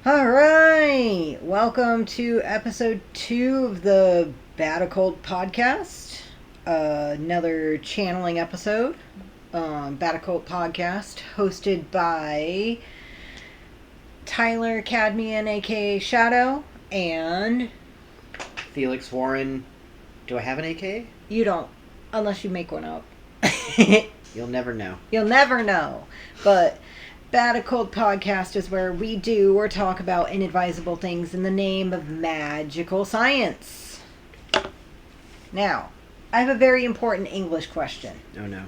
Alright, welcome to episode 2 of the Occult podcast. Another channeling episode. Occult podcast, hosted by Tyler Cadmian, aka Shadow, and Felix Warren. Do I have an AK? you don't, unless you make one up. You'll never know. You'll never know. But Occult podcast is where we do or talk about inadvisable things in the name of magical science. Now, I have a very important English question. Oh no.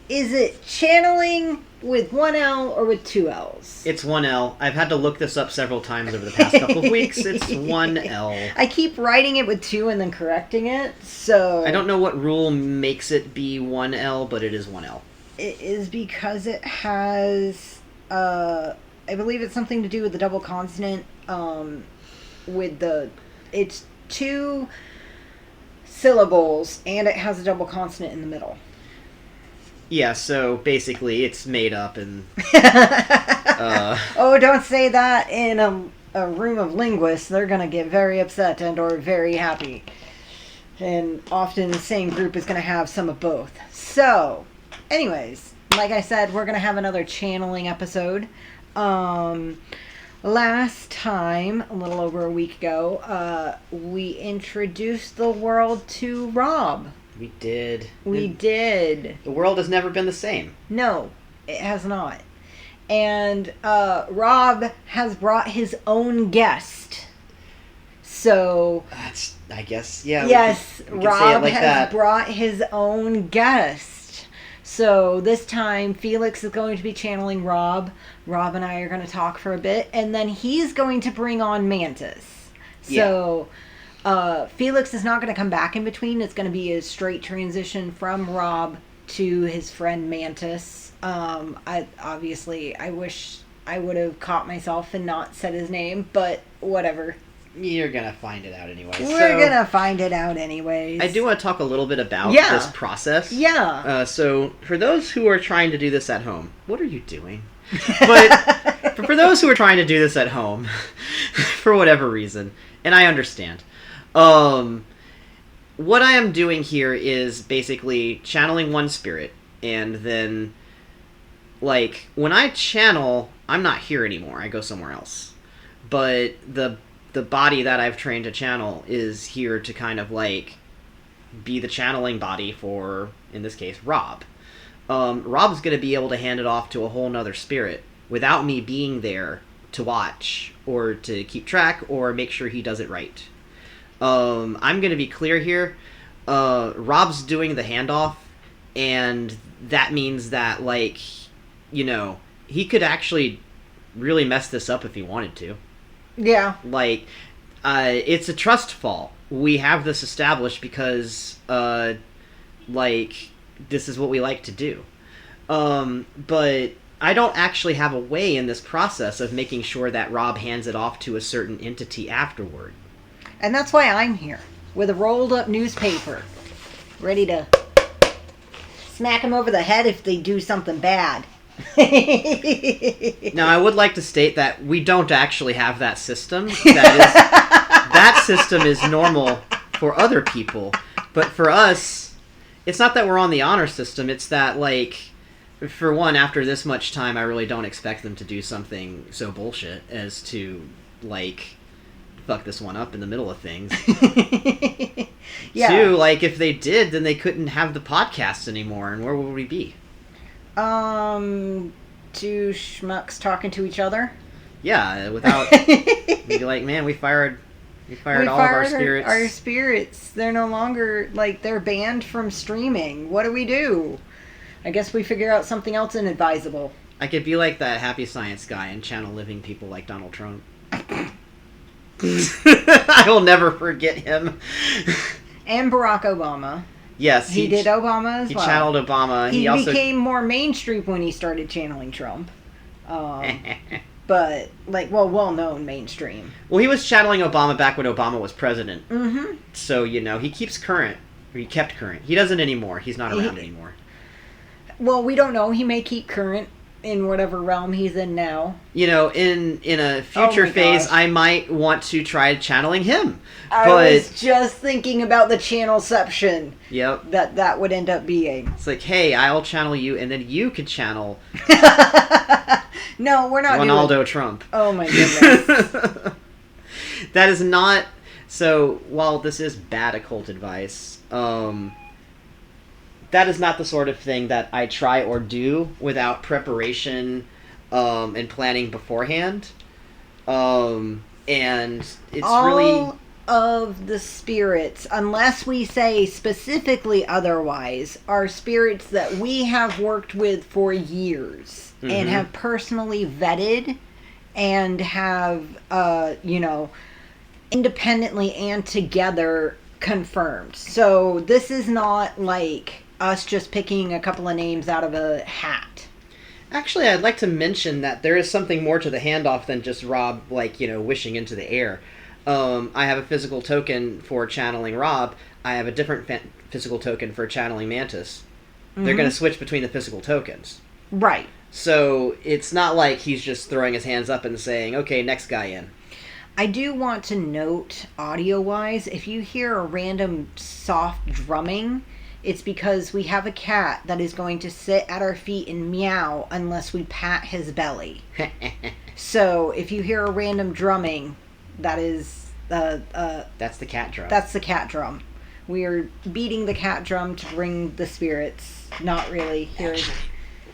Is it channeling with one L or with two L's? It's 1L. I've had to look this up several times over the past couple of weeks. It's 1L. I keep writing it with two and then correcting it, so... I don't know what rule makes it be 1L, but it is 1L. It is because it has, I believe it's something to do with the double consonant, it's two syllables, and it has a double consonant in the middle. Yeah, so basically it's made up and... Oh, don't say that in a room of linguists. They're going to get very upset and or very happy. And often the same group is going to have some of both. So... anyways, like I said, we're going to have another channeling episode. Last time, a little over a week ago, we introduced the world to Rob. We did. We did. The world has never been the same. No, it has not. And Rob has brought his own guest. So... that's, I guess, yeah. yes, we could Rob say it like has that. brought his own guest. So this time, Felix is going to be channeling Rob. Rob and I are going to talk for a bit. And then he's going to bring on Mantis. So Felix is not going to come back in between. It's going to be a straight transition from Rob to his friend Mantis. I wish I would have caught myself and not said his name. But whatever. You're going to find it out anyway. We're going to find it out anyways. I do want to talk a little bit about this process. Yeah. So, for those who are trying to do this at home, what are you doing? But for those who are trying to do this at home, for whatever reason, and I understand, what I am doing here is basically channeling one spirit, and then, like, when I channel, I'm not here anymore. I go somewhere else. But the body that I've trained to channel is here to kind of, like, be the channeling body for, in this case, Rob. Rob's going to be able to hand it off to a whole nother spirit without me being there to watch or to keep track or make sure he does it right. I'm going to be clear here. Rob's doing the handoff, and that means that, like, you know, he could actually really mess this up if he wanted to. Yeah. Like, it's a trust fall. We have this established because, like, this is what we like to do. But I don't actually have a way in this process of making sure that Rob hands it off to a certain entity afterward. And that's why I'm here, with a rolled up newspaper, ready to smack them over the head if they do something bad. Now, I would like to state that we don't actually have that system. That system is normal for other people. But for us, it's not that we're on the honor system. It's that, like, for one, after this much time, I really don't expect them to do something so bullshit as to, like, fuck this one up in the middle of things. Yeah. Two, like, if they did, then they couldn't have the podcast anymore, and where would we be? Two schmucks talking to each other. Yeah, without be like, man, we fired all of our spirits. Our spirits. They're no longer, like, they're banned from streaming. What do we do? I guess we figure out something else inadvisable. I could be like that happy science guy and channel living people like Donald Trump. I will never forget him. And Barack Obama. Yes, he did Obama as well. He channeled Obama. He also became more mainstream when he started channeling Trump. But, like, well-known mainstream. Well, he was channeling Obama back when Obama was president. Mm-hmm. So, you know, he keeps current. Or he kept current. He doesn't anymore. He's not around anymore. Well, we don't know. He may keep current in whatever realm he's in now. You know, in a future phase, gosh. I might want to try channeling him. I was just thinking about the channelception. Yep. That would end up being. It's like, hey, I'll channel you, and then you could channel No, we're not Ronaldo Trump. Oh my goodness. That is not... So, while this is bad occult advice, that is not the sort of thing that I try or do without preparation and planning beforehand. And it's really... of the spirits, unless we say specifically otherwise, are spirits that we have worked with for years and have personally vetted and have, independently and together confirmed. So this is not like us just picking a couple of names out of a hat. Actually, I'd like to mention that there is something more to the handoff than just Rob, wishing into the air. I have a physical token for channeling Rob. I have a different physical token for channeling Mantis. They're going to switch between the physical tokens. Right. So it's not like he's just throwing his hands up and saying, okay, next guy in. I do want to note, audio-wise, if you hear a random soft drumming, it's because we have a cat that is going to sit at our feet and meow unless we pat his belly. So if you hear a random drumming... That is that's the cat drum. That's the cat drum. We are beating the cat drum to bring the spirits. Not really here.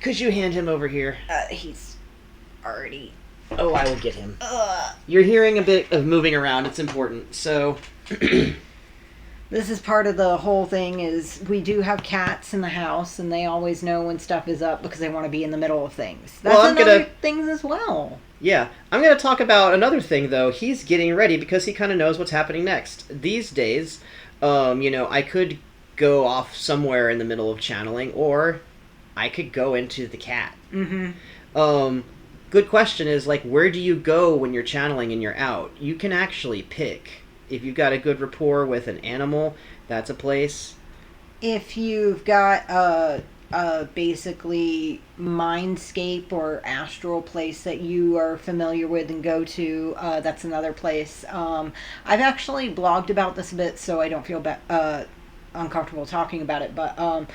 Could you hand him over here? He's already. Oh, I will get him. You're hearing a bit of moving around. It's important. So, this is part of the whole thing. Is we do have cats in the house, and they always know when stuff is up because they want to be in the middle of things. That's another things as well. Yeah, I'm going to talk about another thing, though. He's getting ready because he kind of knows what's happening next. These days, I could go off somewhere in the middle of channeling, or I could go into the cat. Good question is, where do you go when you're channeling and you're out? You can actually pick. If you've got a good rapport with an animal, that's a place. If you've got basically mindscape or astral place that you are familiar with and go to, that's another place. I've actually blogged about this a bit, so I don't feel uncomfortable talking about it, but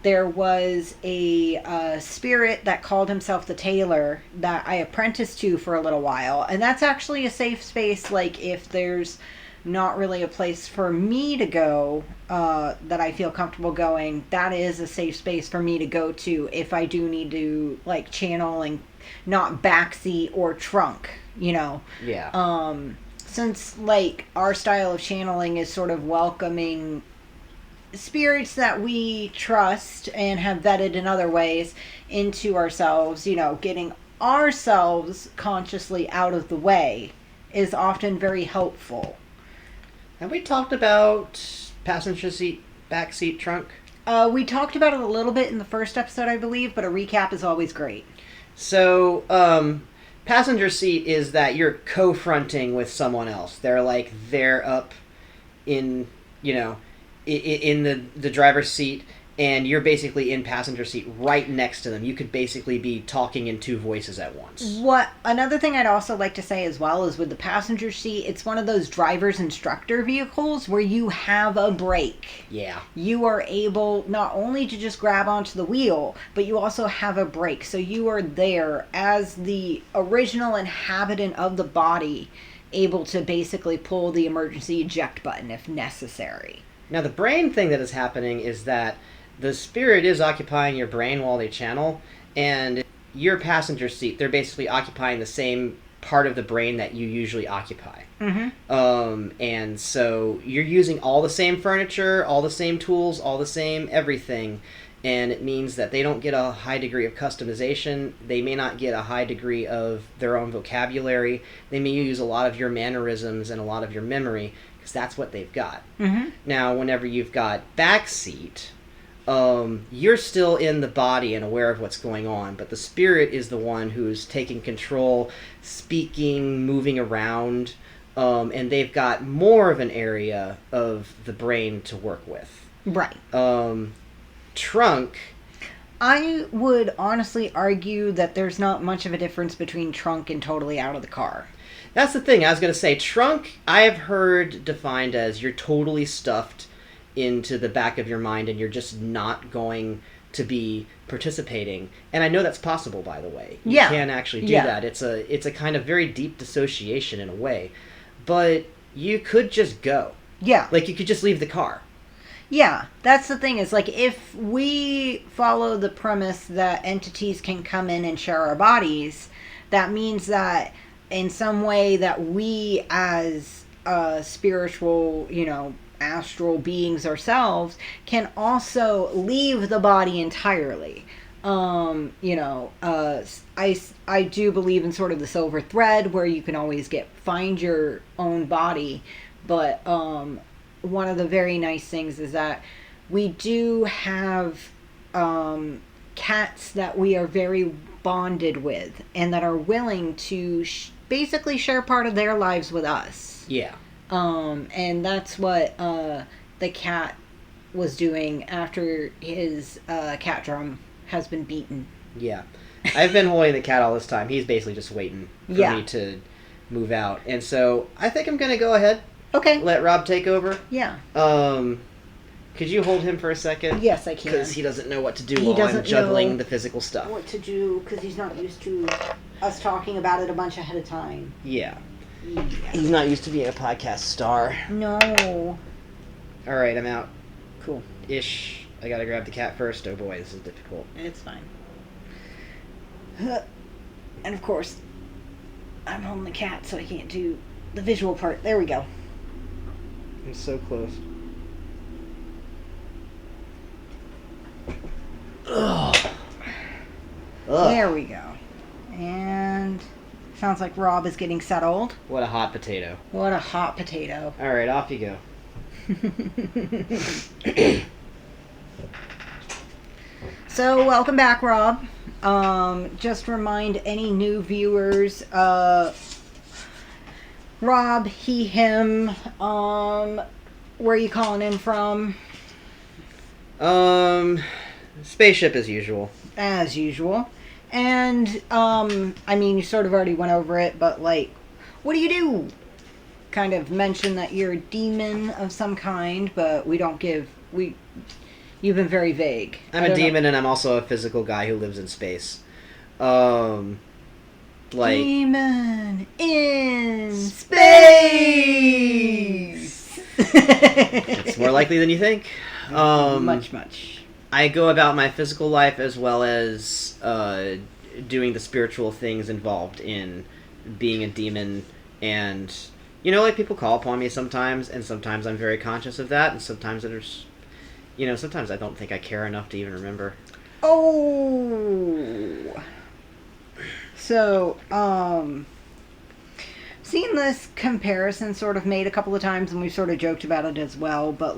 there was a spirit that called himself the tailor that I apprenticed to for a little while, and that's actually a safe space. If there's not really a place for me to go that I feel comfortable going, that is a safe space for me to go to if I do need to channel and not backseat or trunk, Yeah. Since our style of channeling is sort of welcoming spirits that we trust and have vetted in other ways into ourselves, getting ourselves consciously out of the way is often very helpful. Have we talked about passenger seat, back seat, trunk? We talked about it a little bit in the first episode, I believe, but a recap is always great. So, passenger seat is that you're co-fronting with someone else. They're up in, in the driver's seat, and you're basically in passenger seat right next to them. You could basically be talking in two voices at once. Another thing I'd also like to say as well is with the passenger seat, it's one of those driver's instructor vehicles where you have a brake. Yeah. You are able not only to just grab onto the wheel, but you also have a brake. So you are there as the original inhabitant of the body, able to basically pull the emergency eject button if necessary. Now, the brain thing that is happening is that the spirit is occupying your brain while they channel, and your passenger seat, they're basically occupying the same part of the brain that you usually occupy. And so you're using all the same furniture, all the same tools, all the same everything, and it means that they don't get a high degree of customization. They may not get a high degree of their own vocabulary. They may use a lot of your mannerisms and a lot of your memory, because that's what they've got. Now, whenever you've got backseat, you're still in the body and aware of what's going on, but the spirit is the one who's taking control, speaking, moving around, and they've got more of an area of the brain to work with. Right. Trunk I would honestly argue that there's not much of a difference between trunk and totally out of the car. That's the thing. I was going to say, trunk, I have heard defined as you're totally stuffed into the back of your mind and you're just not going to be participating. And I know that's possible, by the way. You can actually do that. It's a kind of very deep dissociation in a way. But you could just go. Yeah. Like, you could just leave the car. Yeah, that's the thing is, like, if we follow the premise that entities can come in and share our bodies, that means that in some way that we as spiritual, astral beings ourselves can also leave the body entirely. I do believe in sort of the silver thread where you can always find your own body, but one of the very nice things is that we do have cats that we are very bonded with and that are willing to basically share part of their lives with us. Yeah. And that's what the cat was doing after his cat drum has been beaten. Yeah. I've been holding the cat all this time. He's basically just waiting for me to move out. And so I think I'm going to go ahead. Okay. Let Rob take over. Yeah. Could you hold him for a second? Yes, I can. Because he doesn't know what to do while I'm juggling the physical stuff. What to do, because he's not used to us talking about it a bunch ahead of time. Yeah. He's not used to being a podcast star. No. All right, I'm out. Cool. Ish. I gotta grab the cat first. Oh boy, this is difficult. It's fine. And of course, I'm holding the cat, so I can't do the visual part. There we go. I'm so close. Ugh. There we go. And sounds like Rob is getting settled. What a hot potato. What a hot potato. All right, off you go. So, welcome back, Rob. Just remind any new viewers, Rob, he, him, where are you calling in from? Spaceship as usual. As usual. And, you sort of already went over it, but, like, what do you do? Kind of mention that you're a demon of some kind, but we don't give, you've been very vague. I'm a demon, and I'm also a physical guy who lives in space. Demon in space! It's more likely than you think. Much. I go about my physical life as well as doing the spiritual things involved in being a demon, and people call upon me sometimes, and sometimes I'm very conscious of that, and sometimes there's sometimes I don't think I care enough to even remember. Oh. So, seen this comparison sort of made a couple of times, and we've sort of joked about it as well, but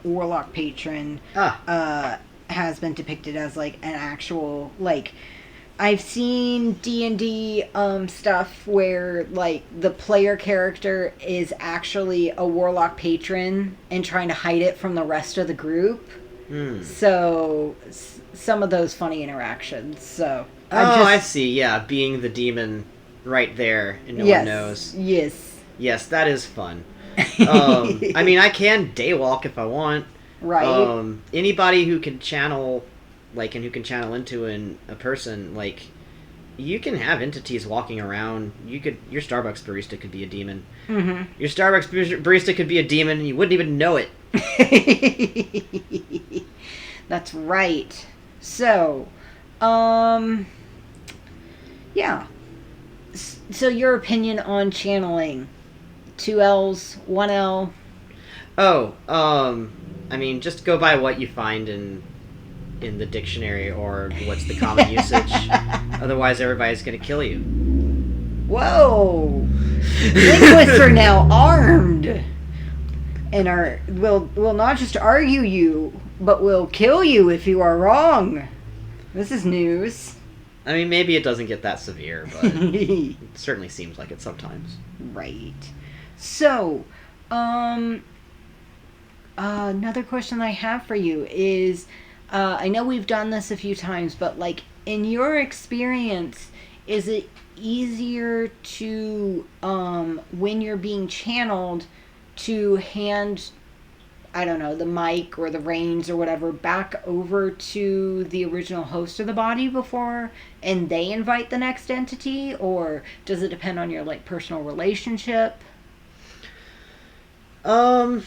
Warlock Patron has been depicted as like an actual, like, I've seen D&D stuff where like the player character is actually a Warlock Patron and trying to hide it from the rest of the group. So some of those funny interactions. So I see. Yeah, being the demon right there and no one knows. Yes, that is fun. I can daywalk if I want. Right. Anybody who can channel, and who can channel into a person, you can have entities walking around. Your Starbucks barista could be a demon. Mm-hmm. Your Starbucks barista could be a demon, and you wouldn't even know it. That's right. So, yeah. So your opinion on channeling? 2 L's, 1 L? Oh, just go by what you find in the dictionary or what's the common usage. Otherwise, everybody's going to kill you. Whoa! Linguists are now armed and will not just argue you, but will kill you if you are wrong. This is news. Maybe it doesn't get that severe, but it certainly seems like it sometimes. Right. So, another question I have for you is, I know we've done this a few times, but like in your experience, is it easier to when you're being channeled to hand, I don't know, the mic or the reins or whatever back over to the original host of the body before and they invite the next entity, or does it depend on your like personal relationship? So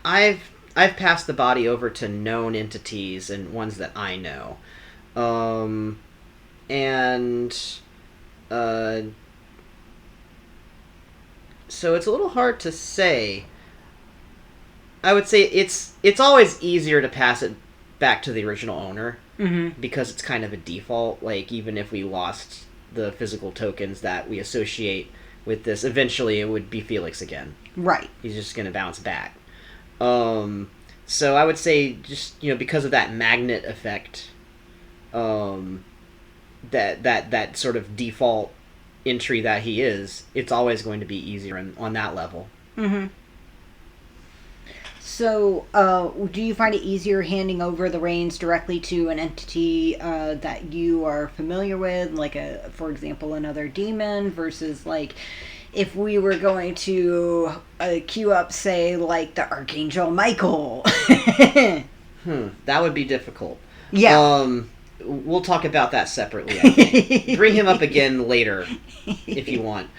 I've passed the body over to known entities and ones that I know. And so it's a little hard to say. I would say it's always easier to pass it back to the original owner, because it's kind of a default. Like, even if we lost the physical tokens that we associate with this, eventually it would be Felix again. Right. He's just going to bounce back. So I would say, just, because of that magnet effect, that sort of default entry that he is, it's always going to be easier on that level. Mm-hmm. So, do you find it easier handing over the reins directly to an entity that you are familiar with, like for example, another demon, versus like if we were going to queue up, say, like the Archangel Michael? That would be difficult. Yeah. We'll talk about that separately, I think. Bring him up again later, if you want.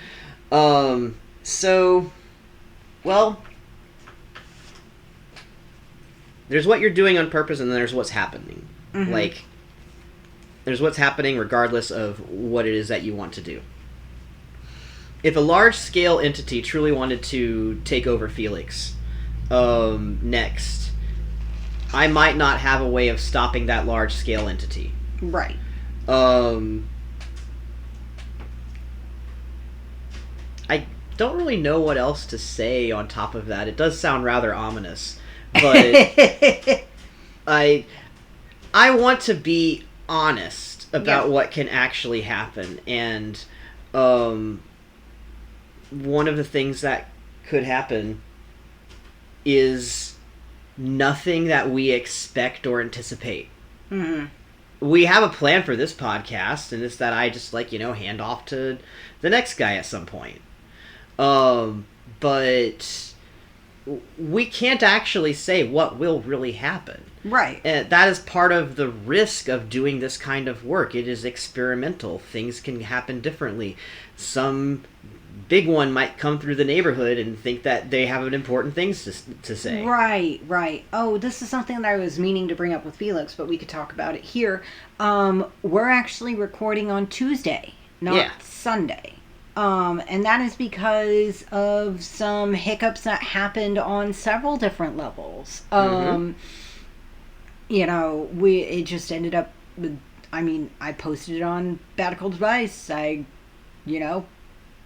There's what you're doing on purpose, and then there's what's happening. Mm-hmm. Like, there's what's happening regardless of what it is that you want to do. If a large-scale entity truly wanted to take over Felix next, I might not have a way of stopping that large-scale entity. Right. I don't really know what else to say on top of that. It does sound rather ominous. But I want to be honest about what can actually happen, and one of the things that could happen is nothing that we expect or anticipate. Mm-hmm. We have a plan for this podcast, and it's that I just hand off to the next guy at some point. But we can't actually say what will really happen. Right. And that is part of the risk of doing this kind of work. It is experimental. Things can happen differently. Some big one might come through the neighborhood and think that they have an important things to say. Right. Oh, this is something that I was meaning to bring up with Felix, but we could talk about it here. We're actually recording on Tuesday, not Sunday. And that is because of some hiccups that happened on several different levels. It just ended up with, I posted it on Batical Device.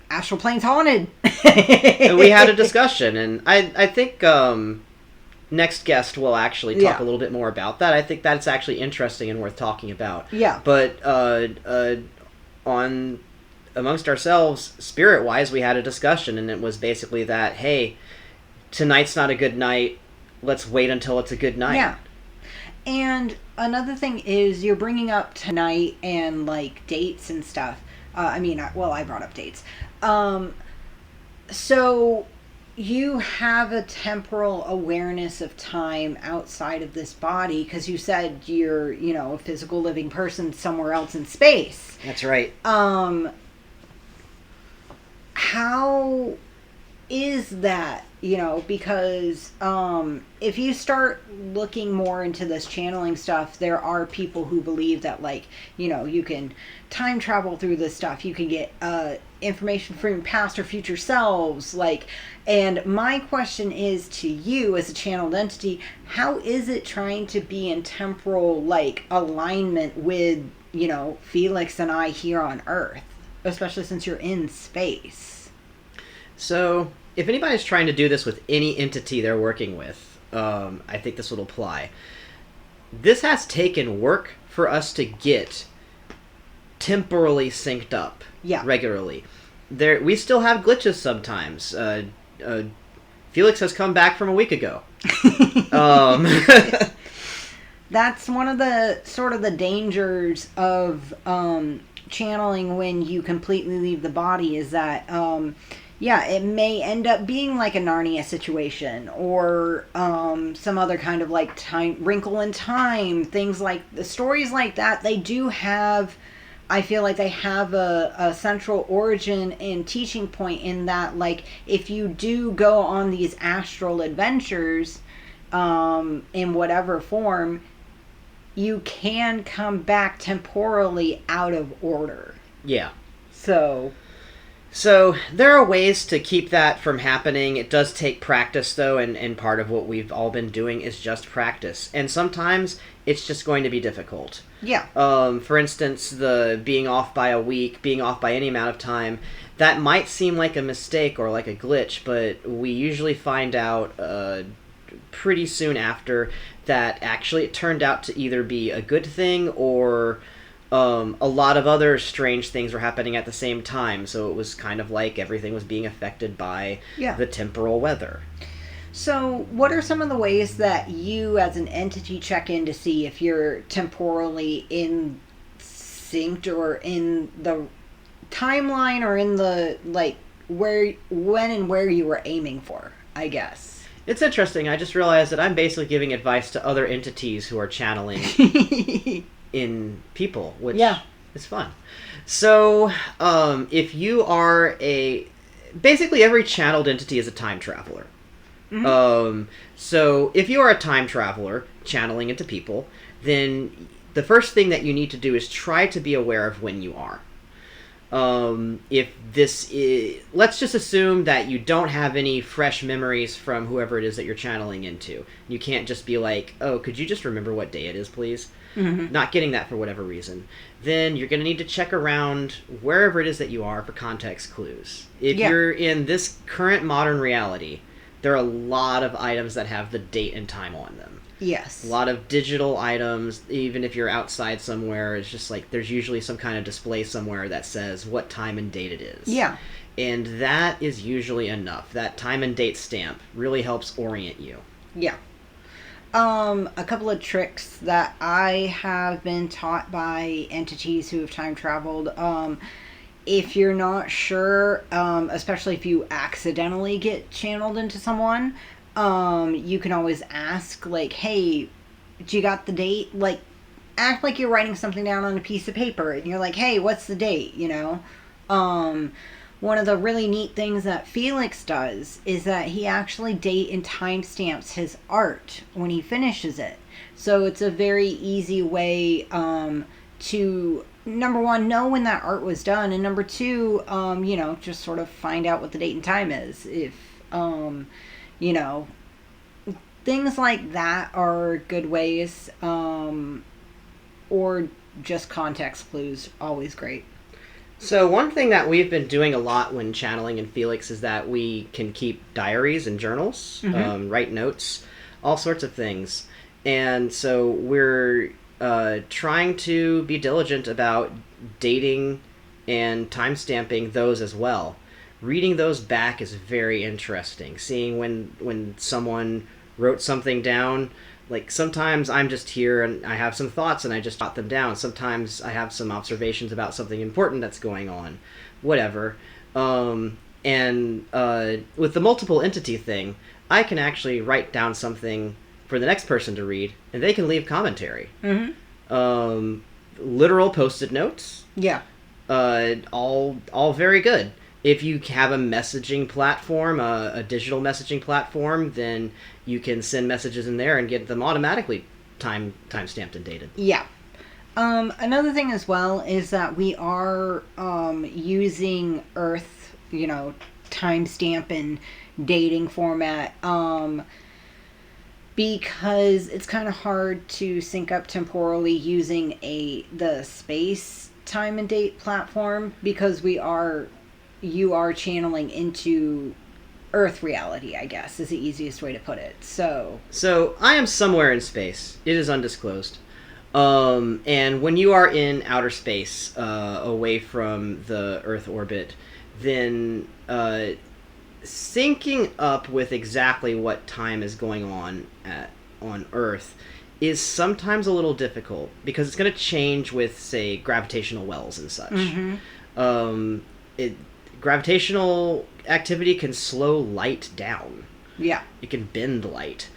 Astral Plane's haunted. We had a discussion, and I think next guest will actually talk a little bit more about that. I think that's actually interesting and worth talking about. Yeah. But amongst ourselves, spirit-wise, we had a discussion, and it was basically that, hey, tonight's not a good night. Let's wait until it's a good night. Yeah. And another thing is, you're bringing up tonight and, dates and stuff. I brought up dates. So you have a temporal awareness of time outside of this body, because you said you're, a physical living person somewhere else in space. That's right. How is that? Because if you start looking more into this channeling stuff, there are people who believe that, you can time travel through this stuff. You can get information from past or future selves. And my question is to you as a channeled entity, how is it trying to be in temporal, alignment with, Felix and I here on Earth? Especially since you're in space. So, if anybody's trying to do this with any entity they're working with, I think this will apply. This has taken work for us to get temporally synced up regularly. We still have glitches sometimes. Felix has come back from a week ago. That's one of the sort of the dangers of channeling when you completely leave the body is that yeah, it may end up being like a Narnia situation or some other kind of like time wrinkle in time, things like the stories like that. They do have, I feel like they have a central origin and teaching point in that, like, if you do go on these astral adventures in whatever form, you can come back temporally out of order. Yeah. So there are ways to keep that from happening. It does take practice, though, and part of what we've all been doing is just practice. And sometimes it's just going to be difficult. yeah. For instance, the being off by a week, being off by any amount of time, that might seem like a mistake or like a glitch, but we usually find out pretty soon after that actually it turned out to either be a good thing or a lot of other strange things were happening at the same time. So it was kind of like everything was being affected by the temporal weather. So, what are some of the ways that you, as an entity, check in to see if you're temporally in synced or in the timeline or in the, like, when and where you were aiming for, I guess? It's interesting. I just realized that I'm basically giving advice to other entities who are channeling in people, which is fun. So, if you are basically every channeled entity is a time traveler. Mm-hmm. So if you are a time traveler channeling into people, then the first thing that you need to do is try to be aware of when you are. If this is, let's just assume that you don't have any fresh memories from whoever it is that you're channeling into. You can't just be like, oh, could you just remember what day it is, please? Mm-hmm. Not getting that for whatever reason. Then you're going to need to check around wherever it is that you are for context clues. If you're in this current modern reality, there are a lot of items that have the date and time on them. Yes. A lot of digital items, even if you're outside somewhere, it's just like there's usually some kind of display somewhere that says what time and date it is. Yeah. And that is usually enough. That time and date stamp really helps orient you. Yeah. A couple of tricks that I have been taught by entities who have time traveled. If you're not sure, especially if you accidentally get channeled into someone, you can always ask, like, hey, do you got the date? Like, act like you're writing something down on a piece of paper, and you're like, hey, what's the date, you know? One of the really neat things that Felix does is that he actually date and timestamps his art when he finishes it. So it's a very easy way to, number one, know when that art was done, and number two, you know, just sort of find out what the date and time is. If, you know, things like that are good ways, or just context clues, always great. So one thing that we've been doing a lot when channeling in Felix is that we can keep diaries and journals, write notes, all sorts of things. And so we're trying to be diligent about dating and timestamping those as well. Reading those back is very interesting. Seeing when someone wrote something down. Like, sometimes I'm just here and I have some thoughts and I just jot them down. Sometimes I have some observations about something important that's going on. Whatever. And with the multiple entity thing, I can actually write down something for the next person to read, and they can leave commentary. Mm-hmm. Literal post-it notes. Yeah. All very good. If you have a messaging platform, a digital messaging platform, then you can send messages in there and get them automatically time-stamped and dated. Yeah. Another thing as well is that we are using Earth, you know, timestamp and dating format because it's kind of hard to sync up temporally using the space time and date platform, because you are channeling into Earth reality, I guess, is the easiest way to put it. So I am somewhere in space. It is undisclosed. And when you are in outer space, away from the Earth orbit, then syncing up with exactly what time is going on on Earth is sometimes a little difficult because it's going to change with, say, gravitational wells and such. Gravitational activity can slow light down. Yeah. It can bend light.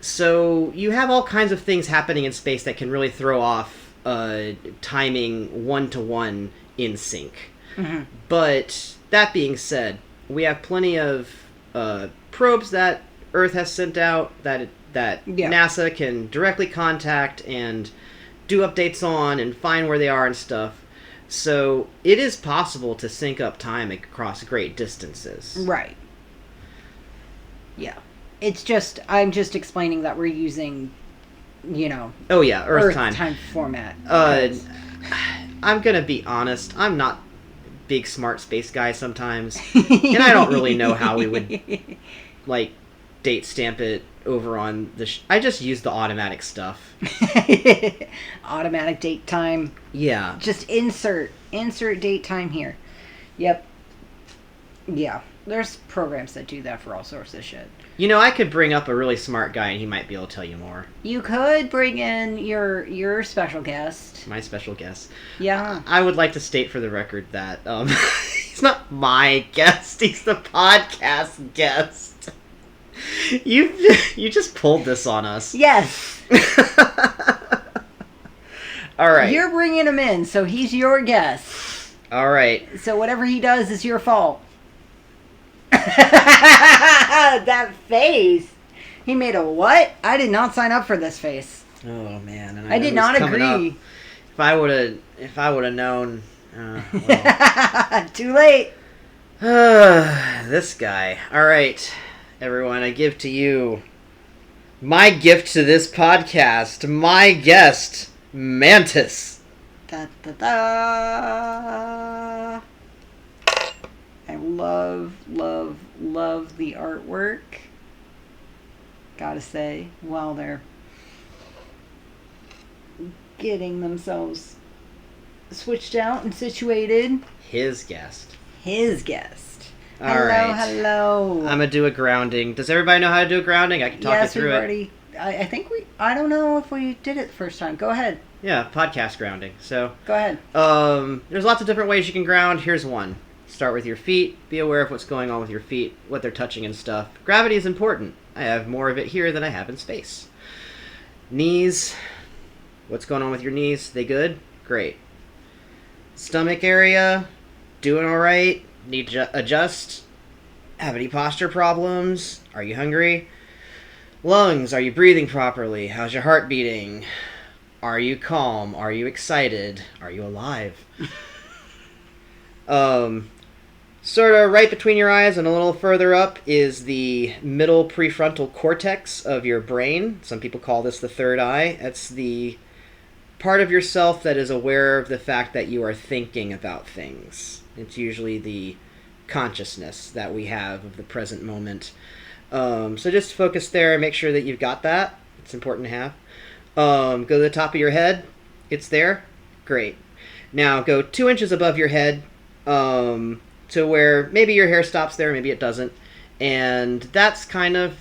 So you have all kinds of things happening in space that can really throw off timing 1-to-1 in sync. But that being said, we have plenty of probes that Earth has sent out that NASA can directly contact and do updates on and find where they are and stuff. So it is possible to sync up time across great distances. Right. Yeah. It's just, I'm just explaining that we're using, Oh yeah, Earth time format. I'm gonna be honest, I'm not big smart space guy sometimes. And I don't really know how we would, date stamp it over on the... I just use the automatic stuff. Automatic date time. Yeah. Just insert date time here. Yep. Yeah. There's programs that do that for all sorts of shit. I could bring up a really smart guy and he might be able to tell you more. You could bring in your special guest. My special guest. Yeah. I would like to state for the record that he's not my guest. He's the podcast guest. You just pulled this on us. Yes. All right. You're bringing him in, so he's your guest. All right. So whatever he does is your fault. That face. He made a what? I did not sign up for this face. Oh man, and I did not agree. If I would have known. Too late. This guy. All right, everyone. I give to you my gift to this podcast. My guest, Mantis. Da, da, da. I love the artwork. Gotta say, while they're getting themselves switched out and situated. His guest. All right. Hello. I'm gonna do a grounding. Does everybody know how to do a grounding? I can talk you through it. I think I don't know if we did it the first time. Go ahead. Yeah, podcast grounding. So. Go ahead. There's lots of different ways you can ground. Here's one. Start with your feet. Be aware of what's going on with your feet, what they're touching and stuff. Gravity is important. I have more of it here than I have in space. Knees. What's going on with your knees? They good? Great. Stomach area. Doing all right. Need to adjust. Have any posture problems? Are you hungry? Lungs. Are you breathing properly? How's your heart beating? Are you calm? Are you excited? Are you alive? Sort of right between your eyes and a little further up is the middle prefrontal cortex of your brain. Some people call this the third eye. It's the part of yourself that is aware of the fact that you are thinking about things. It's usually the consciousness that we have of the present moment. So just focus there and make sure that you've got that. It's important to have. Go to the top of your head. It's there. Great. Now go 2 inches above your head. To where maybe your hair stops there, maybe it doesn't. And that's kind of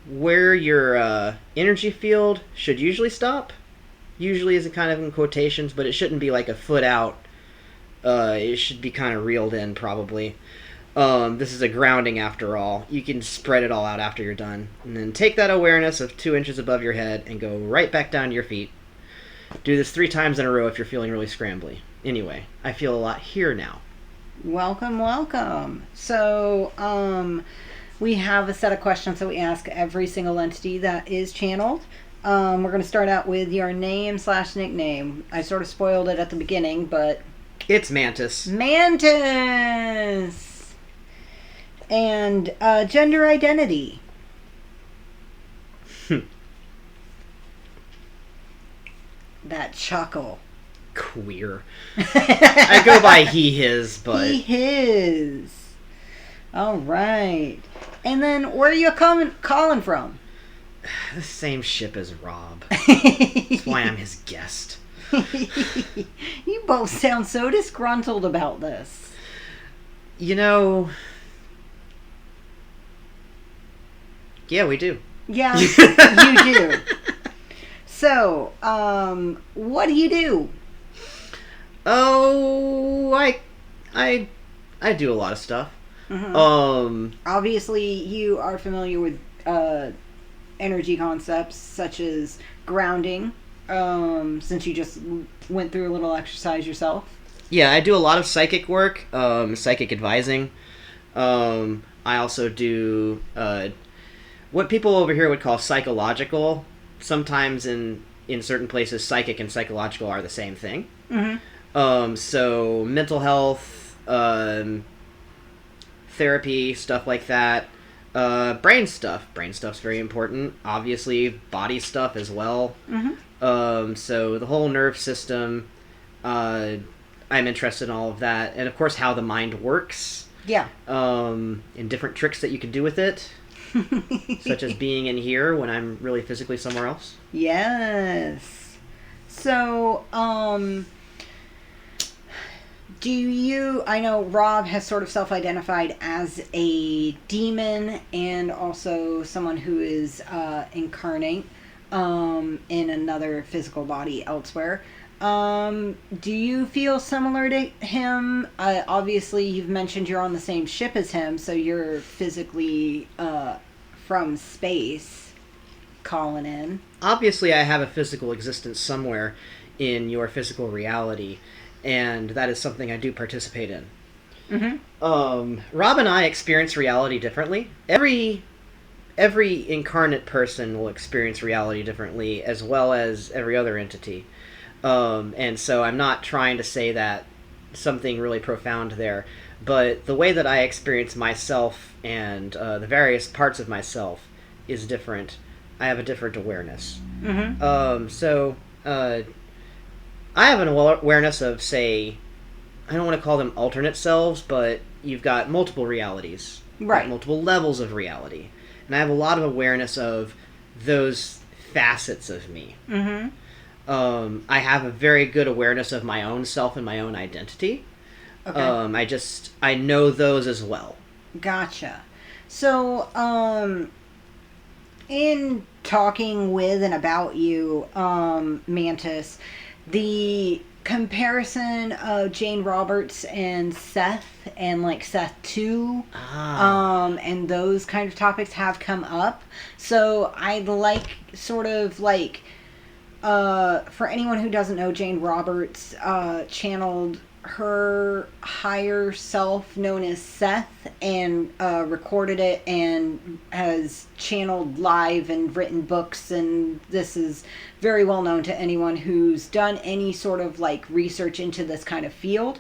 where your energy field should usually stop. Usually is kind of in quotations, but it shouldn't be like a foot out. It should be kind of reeled in, probably. This is a grounding after all. You can spread it all out after you're done. And then take that awareness of 2 inches above your head and go right back down to your feet. Do this 3 times in a row if you're feeling really scrambly. Anyway, I feel a lot here now. Welcome. So, we have a set of questions that we ask every single entity that is channeled. We're going to start out with your name/nickname. I sort of spoiled it at the beginning, but... It's Mantis. Mantis! And gender identity. That chuckle. Queer. I go by he, his, but... He, his. All right. And then, where are you calling from? The same ship as Rob. That's why I'm his guest. You both sound so disgruntled about this. Yeah, we do. Yeah, you do. So, what do you do? Oh, I do a lot of stuff. Obviously, you are familiar with energy concepts such as grounding, since you just went through a little exercise yourself. Yeah, I do a lot of psychic work, psychic advising. I also do what people over here would call psychological. Sometimes in certain places, psychic and psychological are the same thing. So mental health, therapy, stuff like that. Brain stuff. Brain stuff's very important. Obviously, body stuff as well. So the whole nerve system, I'm interested in all of that. And of course, how the mind works. Yeah. And different tricks that you can do with it. Such as being in here when I'm really physically somewhere else. Yes. So, I know Rob has sort of self-identified as a demon and also someone who is incarnate in another physical body elsewhere. Do you feel similar to him? Obviously, you've mentioned you're on the same ship as him, so you're physically from space calling in. Obviously, I have a physical existence somewhere in your physical reality, and that is something I do participate in. Rob and I experience reality differently. Every incarnate person will experience reality differently, as well as every other entity. And so I'm not trying to say that something really profound there, but the way that I experience myself and the various parts of myself is different. I have a different awareness. So I have an awareness of, say, I don't want to call them alternate selves, but you've got multiple realities. Right. Multiple levels of reality. And I have a lot of awareness of those facets of me. I have a very good awareness of my own self and my own identity. Okay. I know those as well. Gotcha. So, in talking with and about you, Mantis, the comparison of Jane Roberts and Seth and like Seth 2 and those kind of topics have come up. So I'd like sort of like for anyone who doesn't know, Jane Roberts channeled her higher self known as Seth and recorded it and has channeled live and written books, and this is very well known to anyone who's done any sort of like research into this kind of field.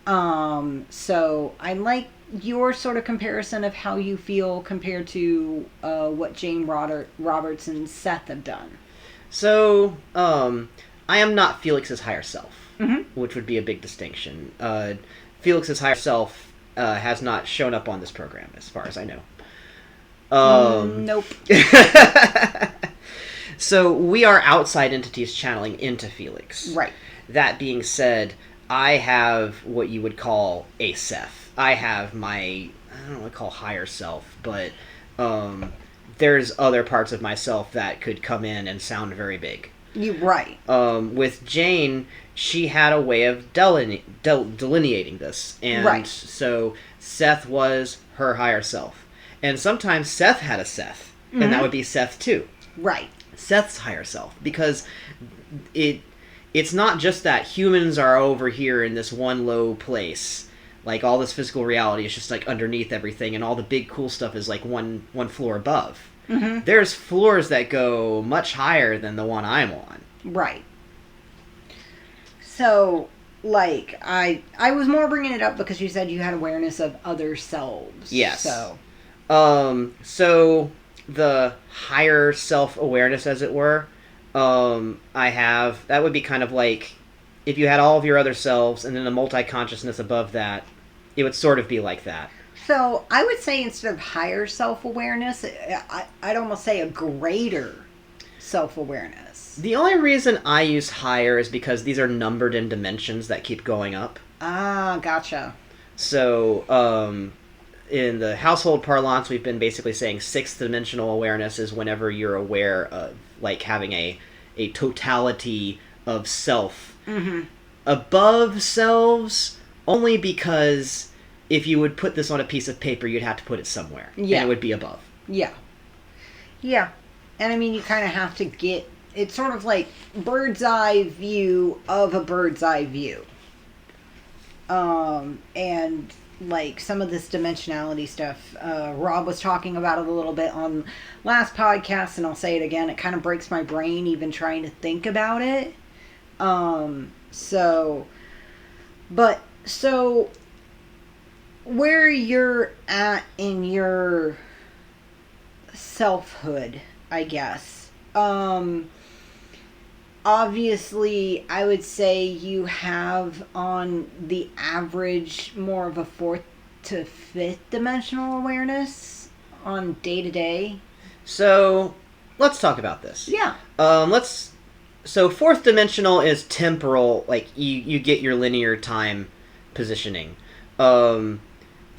So I like your sort of comparison of how you feel compared to what Jane Roberts and Seth have done. So I am not Felix's higher self. Which would be a big distinction. Felix's higher self has not shown up on this program, as far as I know. Nope. So we are outside entities channeling into Felix. Right. That being said, I have what you would call a Seth. I have my, I don't want to call higher self, but there's other parts of myself that could come in and sound very big. You're right. With Jane, she had a way of delineating this. And right. So Seth was her higher self. And sometimes Seth had a Seth, and that would be Seth too. Right. Seth's higher self. Because it's not just that humans are over here in this one low place. Like, all this physical reality is just, like, underneath everything, and all the big cool stuff is, like, one floor above. There's floors that go much higher than the one I'm on. Right. So, like, I was more bringing it up because you said you had awareness of other selves. Yes. So the higher self-awareness, as it were, I have, that would be kind of like, if you had all of your other selves and then a multi-consciousness above that, it would sort of be like that. So, I would say instead of higher self-awareness, I'd almost say a greater self-awareness. The only reason I use higher is because these are numbered in dimensions that keep going up. Ah, gotcha. So, in the household parlance, we've been basically saying sixth dimensional awareness is whenever you're aware of, like, having a a totality of self. Mm-hmm. Above selves, only because if you would put this on a piece of paper, you'd have to put it somewhere. Yeah. And it would be above. Yeah. Yeah. And I mean, you kind of have to get... It's sort of like bird's eye view of a bird's eye view. And like some of this dimensionality stuff, Rob was talking about it a little bit on last podcast, and I'll say it again. It kind of breaks my brain even trying to think about it. So where you're at in your selfhood, I guess. Obviously, I would say you have, on the average, more of a 4th to 5th dimensional awareness on day to day. So, let's talk about this. Yeah. So 4th dimensional is temporal, like you get your linear time positioning. 3rd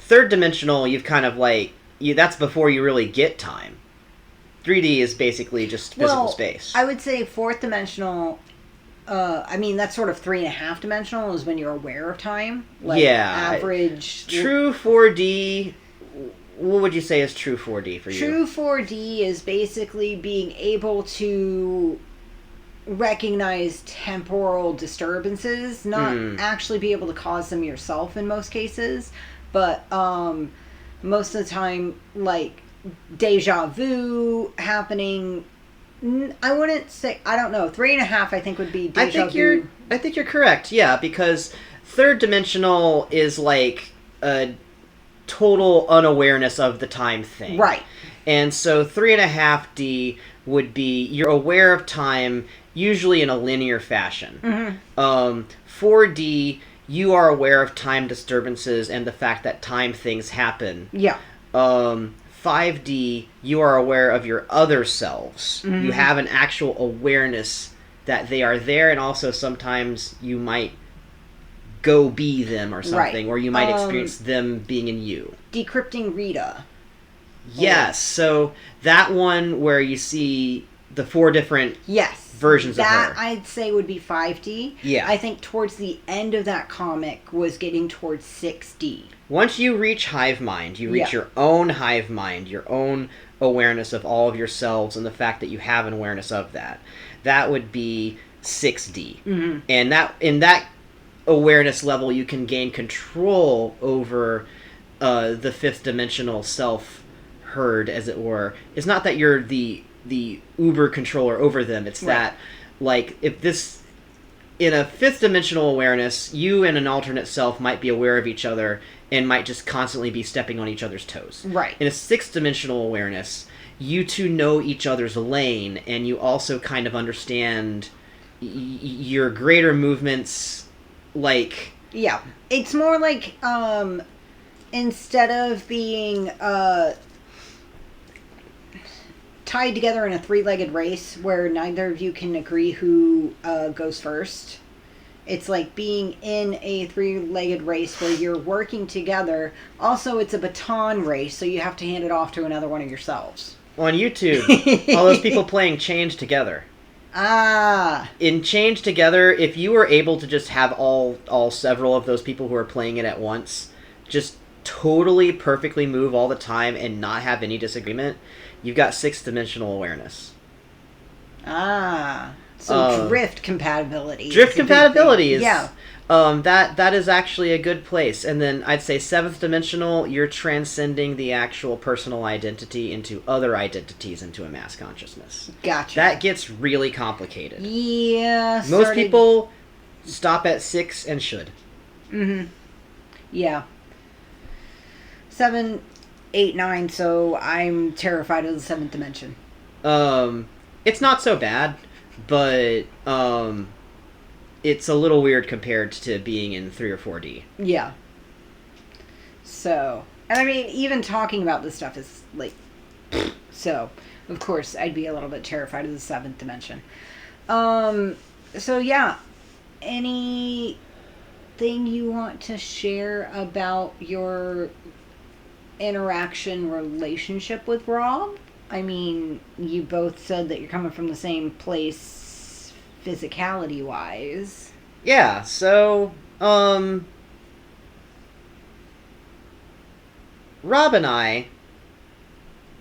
dimensional, you've kind of like, that's before you really get time. 3D is basically just physical space. I would say 4th dimensional, I mean, that's sort of 3.5 dimensional is when you're aware of time. Like average. True 4D, what would you say is true 4D for you? True 4D is basically being able to recognize temporal disturbances, not actually be able to cause them yourself in most cases, but most of the time, like, deja vu happening. I wouldn't say, I don't know, 3.5 I think would be deja vu. I think you're correct, yeah, because 3rd dimensional is like a total unawareness of the time thing. Right. And so 3.5D would be you're aware of time usually in a linear fashion. 4D, you are aware of time disturbances and the fact that time things happen. Yeah. 5D, you are aware of your other selves. You have an actual awareness that they are there, and also sometimes you might go be them or something, or you might experience them being in you. Decrypting Rita. Yes, so that one where you see the 4 different versions of her. That I'd say would be 5D. Yeah. I think towards the end of that comic was getting towards 6D. Once you reach hive mind, you reach your own hive mind, your own awareness of all of yourselves and the fact that you have an awareness of that. That would be 6D. And that in that awareness level, you can gain control over the 5th dimensional self herd, as it were. It's not that you're the uber controller over them. It's that, like, if this... In a 5th dimensional awareness, you and an alternate self might be aware of each other and might just constantly be stepping on each other's toes. Right. In a 6th dimensional awareness, you two know each other's lane, and you also kind of understand your greater movements, like... Yeah. It's more like, instead of being tied together in a 3-legged race where neither of you can agree who goes first, it's like being in a 3-legged race where you're working together. Also, it's a baton race, so you have to hand it off to another one of yourselves. On YouTube, all those people playing Change Together. Ah. In Change Together, if you were able to just have all several of those people who are playing it at once just totally perfectly move all the time and not have any disagreement, you've got 6th dimensional awareness. Ah. So drift compatibility. Drift compatibility is... Yeah. That is actually a good place. And then I'd say 7th dimensional, you're transcending the actual personal identity into other identities into a mass consciousness. Gotcha. That gets really complicated. Yeah. Most people stop at 6 and should. Yeah. 7, 8, 9, so I'm terrified of the 7th dimension. It's not so bad, but it's a little weird compared to being in 3 or 4D. Yeah. So, and I mean, even talking about this stuff is like, so, of course, I'd be a little bit terrified of the 7th dimension. So yeah, anything you want to share about your relationship with Rob? I mean, you both said that you're coming from the same place physicality wise. Yeah, so, Rob and I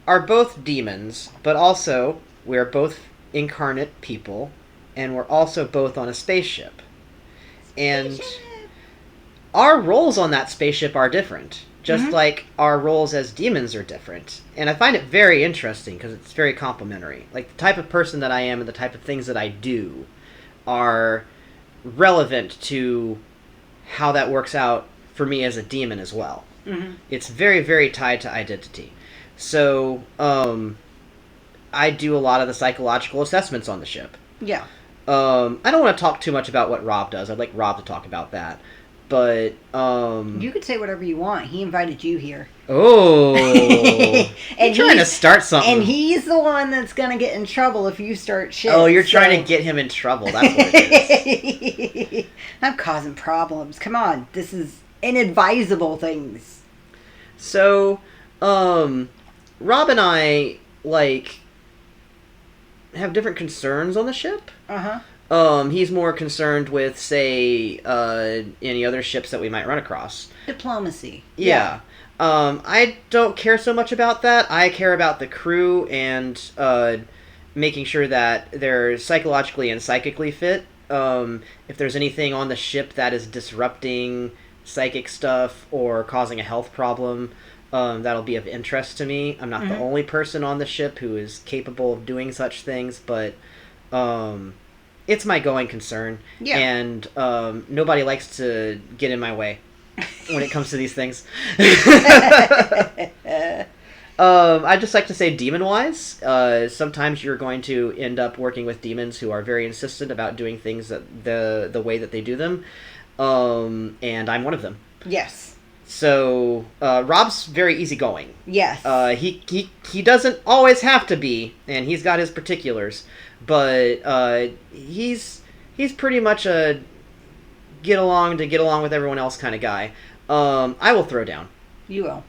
are both demons, but also we're both incarnate people, and we're also both on a spaceship. And our roles on that spaceship are different, just like our roles as demons are different. And I find it very interesting because it's very complementary. Like, the type of person that I am and the type of things that I do are relevant to how that works out for me as a demon as well. It's very, very tied to identity. So, I do a lot of the psychological assessments on the ship. Yeah. I don't want to talk too much about what Rob does. I'd like Rob to talk about that. But, You could say whatever you want. He invited you here. Oh. And you're trying to start something. And he's the one that's going to get in trouble if you start shit. Oh, you're trying to get him in trouble. That's what it is. I'm causing problems. Come on. This is inadvisable things. So, Rob and I, like, have different concerns on the ship. He's more concerned with, say, any other ships that we might run across. Diplomacy. Yeah. I don't care so much about that. I care about the crew and making sure that they're psychologically and psychically fit. If there's anything on the ship that is disrupting psychic stuff or causing a health problem, that'll be of interest to me. I'm not the only person on the ship who is capable of doing such things, but it's my going concern. Yeah. And nobody likes to get in my way when it comes to these things. I'd just like to say, demon-wise, sometimes you're going to end up working with demons who are very insistent about doing things that the way that they do them. And I'm one of them. Yes. So, Rob's very easygoing. Yes. He doesn't always have to be, and he's got his particulars, but he's pretty much a get along with everyone else kind of guy. I will throw down. You will.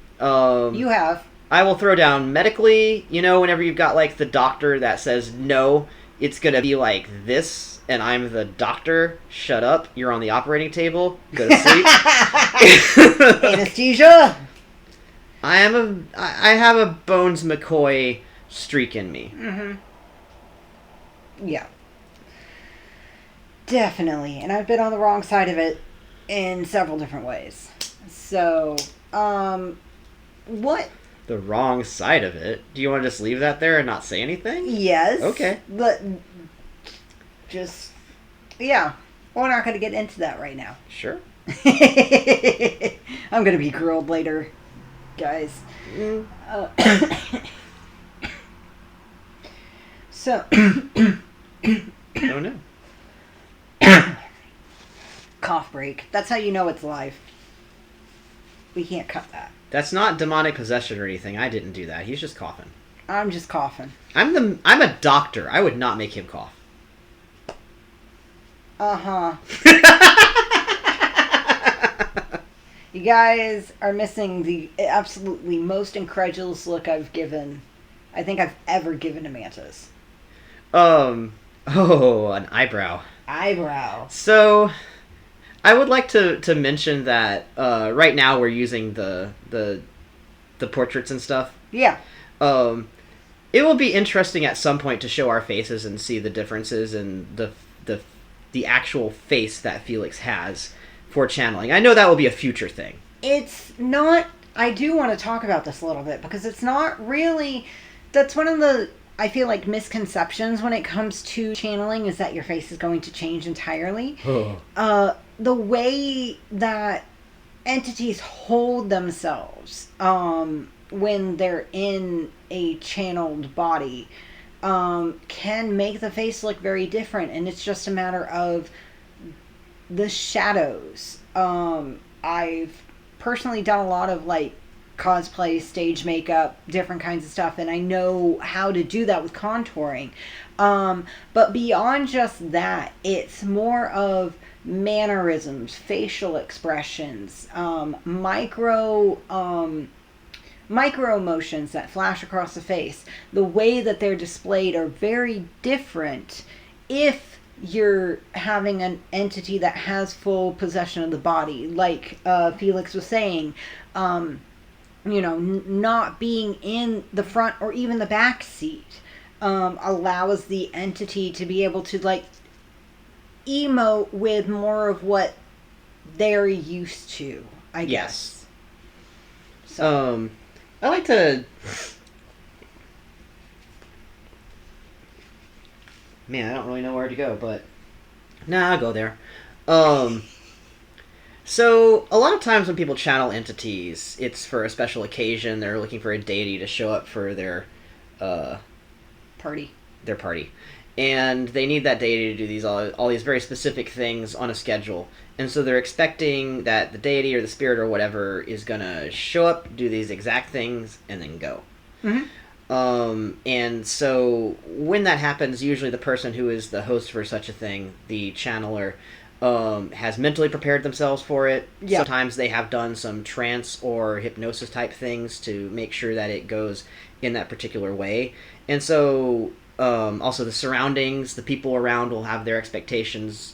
You have. I will throw down medically. You know, whenever you've got, like, the doctor that says, no, it's gonna be like this, and I'm the doctor, shut up, you're on the operating table, go to sleep. Anesthesia! I have a Bones McCoy streak in me. Yeah. Definitely. And I've been on the wrong side of it in several different ways. So, what? The wrong side of it? Do you want to just leave that there and not say anything? Yes. Okay. But, just, yeah. We're not going to get into that right now. Sure. I'm going to be grilled later, guys. So. Oh, no. Cough break. That's how you know it's live. We can't cut that. That's not demonic possession or anything. I didn't do that. He's just coughing. I'm just coughing. I'm a doctor. I would not make him cough. You guys are missing the absolutely most incredulous look I think I've ever given to Mantis. Oh, an eyebrow. Eyebrow. So, I would like to mention that right now we're using the portraits and stuff. Yeah. It will be interesting at some point to show our faces and see the differences in the actual face that Felix has for channeling. I know that will be a future thing. It's not... I do want to talk about this a little bit because it's not really... That's one of the, I feel like, misconceptions when it comes to channeling is that your face is going to change entirely. The way that entities hold themselves when they're in a channeled body can make the face look very different, and it's just a matter of the shadows. I've personally done a lot of like cosplay, stage makeup, different kinds of stuff, and I know how to do that with contouring. But beyond just that, it's more of mannerisms, facial expressions, micro motions that flash across the face. The way that they're displayed are very different if you're having an entity that has full possession of the body, like Felix was saying. Not being in the front or even the back seat allows the entity to be able to like emote with more of what they're used to, I guess. So. I like to. Man, I don't really know where to go, but I'll go there. So a lot of times when people channel entities, it's for a special occasion. They're looking for a deity to show up for their party. And they need that deity to do these all these very specific things on a schedule. And so they're expecting that the deity or the spirit or whatever is going to show up, do these exact things, and then go. Mm-hmm. And so when that happens, usually the person who is the host for such a thing, the channeler, has mentally prepared themselves for it. Yeah. Sometimes they have done some trance or hypnosis type things to make sure that it goes in that particular way. And so also the surroundings, the people around will have their expectations.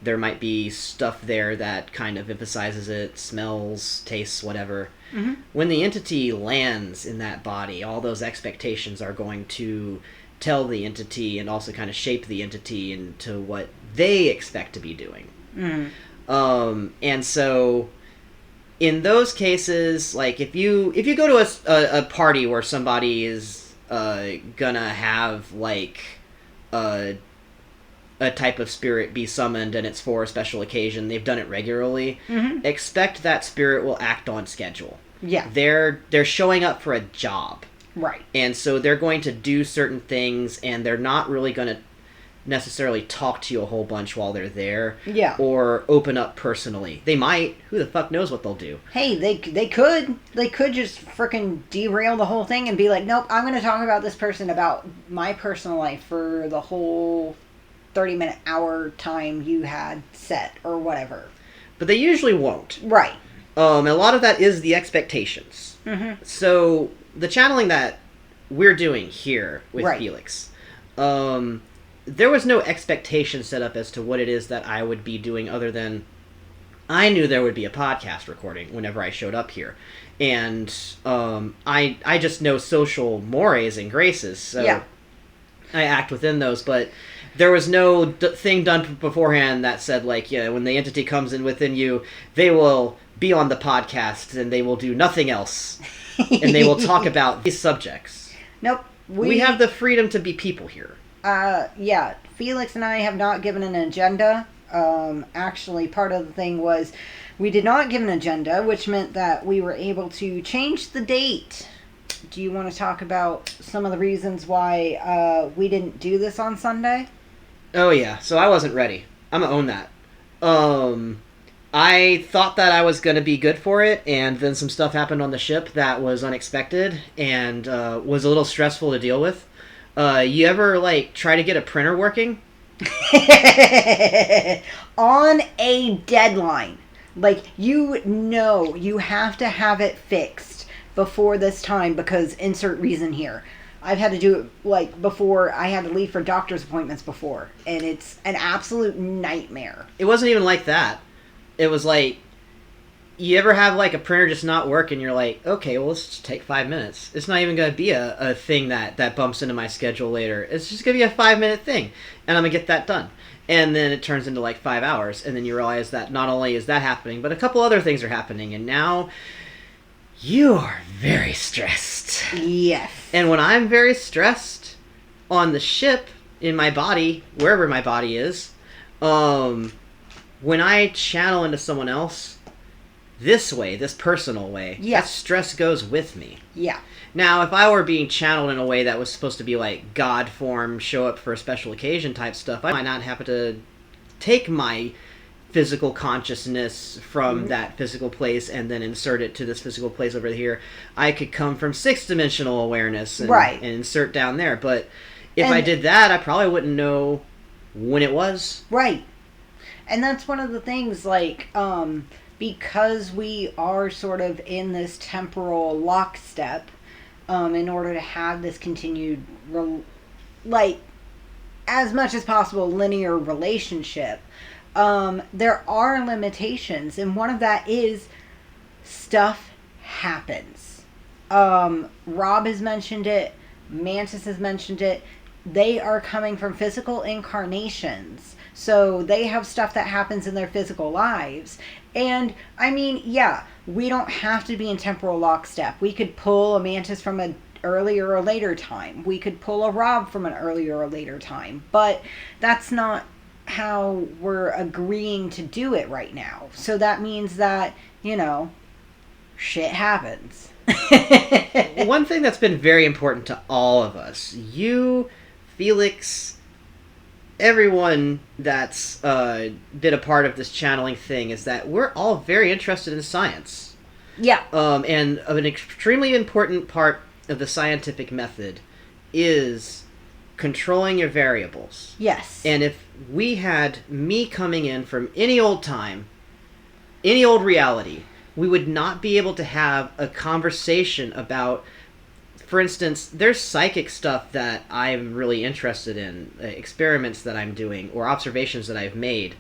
There might be stuff there that kind of emphasizes it, smells, tastes, whatever. Mm-hmm. When the entity lands in that body, all those expectations are going to tell the entity and also kind of shape the entity into what they expect to be doing. Mm-hmm. And so in those cases, like if you go to a party where somebody is gonna have like a type of spirit be summoned and it's for a special occasion, they've done it regularly, Mm-hmm. expect that spirit will act on schedule. Yeah. They're showing up for a job. Right. And so they're going to do certain things, and they're not really going to necessarily talk to you a whole bunch while they're there. Yeah. Or open up personally. They might. Who the fuck knows what they'll do? Hey, they could just freaking derail the whole thing and be like, nope, I'm going to talk about this person about my personal life for the whole 30-minute hour time you had set or whatever. But they usually won't. Right. A lot of that is the expectations. Mm-hmm. So the channeling that we're doing here with Right. Felix, there was no expectation set up as to what it is that I would be doing, other than I knew there would be a podcast recording whenever I showed up here. And I just know social mores and graces, so Yeah. I act within those. But there was no thing done beforehand that said, like, yeah, when the entity comes in within you, they will be on the podcast and they will do nothing else. And they will talk about these subjects. Nope. We have the freedom to be people here. Yeah. Felix and I have not given an agenda. Actually, part of the thing was we did not give an agenda, which meant that we were able to change the date. Do you want to talk about some of the reasons why we didn't do this on Sunday? Oh, yeah. So I wasn't ready. I'm going to own that. I thought that I was going to be good for it, and then some stuff happened on the ship that was unexpected and was a little stressful to deal with. You ever, like, try to get a printer working? On a deadline. Like, you have to have it fixed before this time because insert reason here. I've had to do it, like, before I had to leave for doctor's appointments before, and it's an absolute nightmare. It wasn't even like that. It was like, you ever have, like, a printer just not work, and you're like, okay, well, let's just take 5 minutes. It's not even going to be a thing that bumps into my schedule later. It's just going to be a 5-minute thing, and I'm going to get that done. And then it turns into, like, 5 hours, and then you realize that not only is that happening, but a couple other things are happening, and now you are very stressed. Yes. And when I'm very stressed on the ship, in my body, wherever my body is, when I channel into someone else, this way, this personal way, Yeah. that stress goes with me. Yeah. Now, if I were being channeled in a way that was supposed to be like God form, show up for a special occasion type stuff, I might not have to take my physical consciousness from that physical place and then insert it to this physical place over here. I could come from 6th-dimensional awareness and, Right. and insert down there. But if I did that, I probably wouldn't know when it was. Right. And that's one of the things, like, because we are sort of in this temporal lockstep, in order to have this continued, as much as possible, linear relationship, there are limitations. And one of that is stuff happens. Rob has mentioned it. Mantis has mentioned it. They are coming from physical incarnations. So they have stuff that happens in their physical lives. And, I mean, yeah, we don't have to be in temporal lockstep. We could pull a Mantis from an earlier or later time. We could pull a Rob from an earlier or later time. But that's not how we're agreeing to do it right now. So that means that, shit happens. One thing that's been very important to all of us, you, Felix, everyone that's been a part of this channeling thing, is that we're all very interested in science. Yeah. And an extremely important part of the scientific method is controlling your variables. Yes. And if we had me coming in from any old time, any old reality, we would not be able to have a conversation about, for instance, there's psychic stuff that I'm really interested in, experiments that I'm doing, or observations that I've made,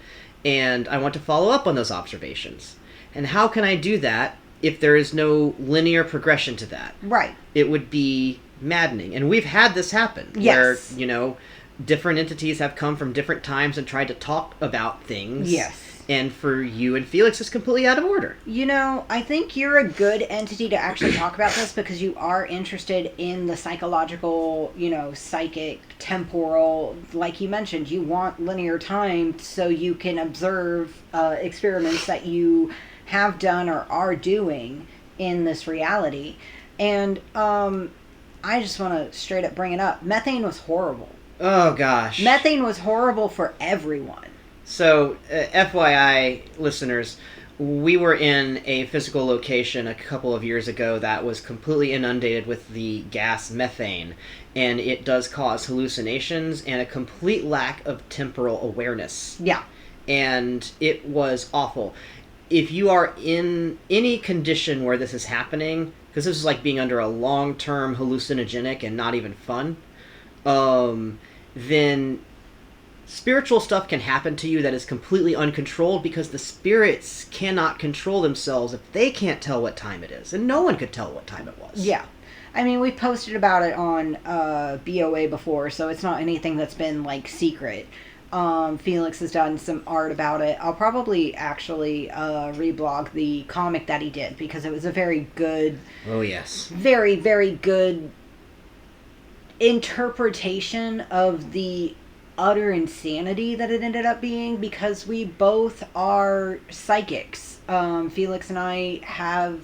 and I want to follow up on those observations. And how can I do that if there is no linear progression to that? Right. It would be maddening. And we've had this happen. Yes. Where, different entities have come from different times and tried to talk about things. Yes. And for you and Felix, it's completely out of order. I think you're a good entity to actually talk about this because you are interested in the psychological, psychic, temporal. Like you mentioned, you want linear time so you can observe experiments that you have done or are doing in this reality. And I just want to straight up bring it up. Methane was horrible. Oh, gosh. Methane was horrible for everyone. So, FYI, listeners, we were in a physical location a couple of years ago that was completely inundated with the gas methane, and it does cause hallucinations and a complete lack of temporal awareness. Yeah. And it was awful. If you are in any condition where this is happening, because this is like being under a long-term hallucinogenic and not even fun, then spiritual stuff can happen to you that is completely uncontrolled because the spirits cannot control themselves if they can't tell what time it is. And no one could tell what time it was. Yeah. I mean, we posted about it on BOA before, so it's not anything that's been, secret. Felix has done some art about it. I'll probably actually reblog the comic that he did because it was a very good... Oh, yes. Very, very good interpretation of the utter insanity that it ended up being because we both are psychics. Felix and I have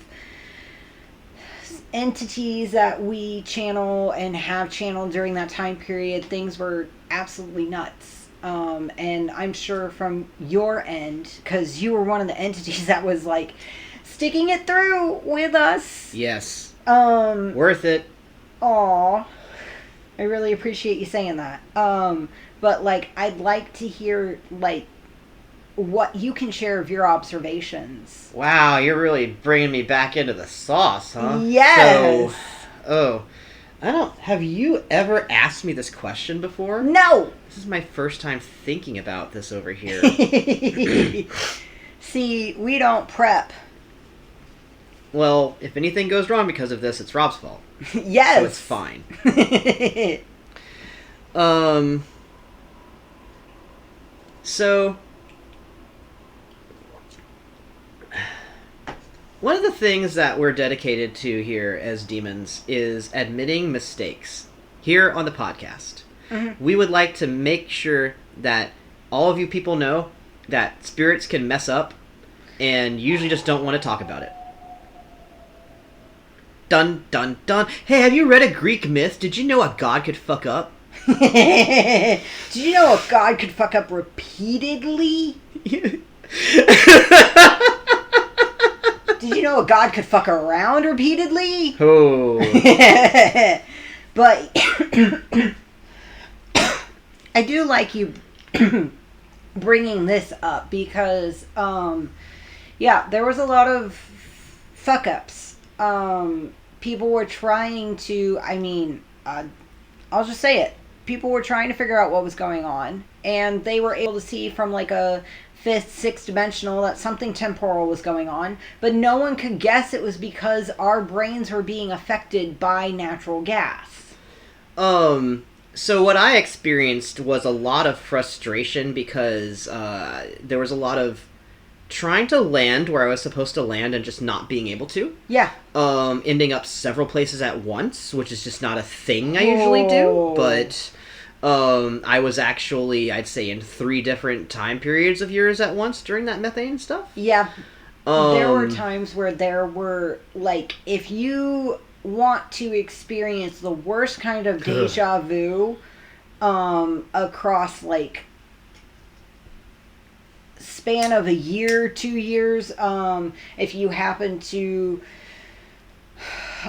entities that we channel and have channeled during that time period. Things were absolutely nuts. And I'm sure from your end, because you were one of the entities that was sticking it through with us. Yes. Worth it. Aw. I really appreciate you saying that. But I'd like to hear what you can share of your observations. Wow, you're really bringing me back into the sauce, huh? Yes. Have you ever asked me this question before? No. This is my first time thinking about this over here. See, we don't prep. Well, if anything goes wrong because of this, it's Rob's fault. Yes. So it's fine. So, one of the things that we're dedicated to here as demons is admitting mistakes here on the podcast. Mm-hmm. We would like to make sure that all of you people know that spirits can mess up and usually just don't want to talk about it. Dun, dun, dun. Hey, have you read a Greek myth? Did you know a god could fuck up? Did you know a god could fuck up repeatedly? Did you know a god could fuck around repeatedly? Oh. But I do like you bringing this up because, there was a lot of fuck-ups. People were trying to, I'll just say it. people were trying to figure out what was going on, and they were able to see from like a fifth, sixth dimensional that something temporal was going on, but no one could guess it was because our brains were being affected by natural gas. So what I experienced was a lot of frustration because there was a lot of trying to land where I was supposed to land and just not being able to. Yeah. Ending up several places at once, which is just not a thing I usually do, but I was actually, I'd say, in 3 different time periods of years at once during that methane stuff. Yeah. There were times where there were, like, if you want to experience the worst kind of deja vu across, like, span of a year, 2 years, if you happen to,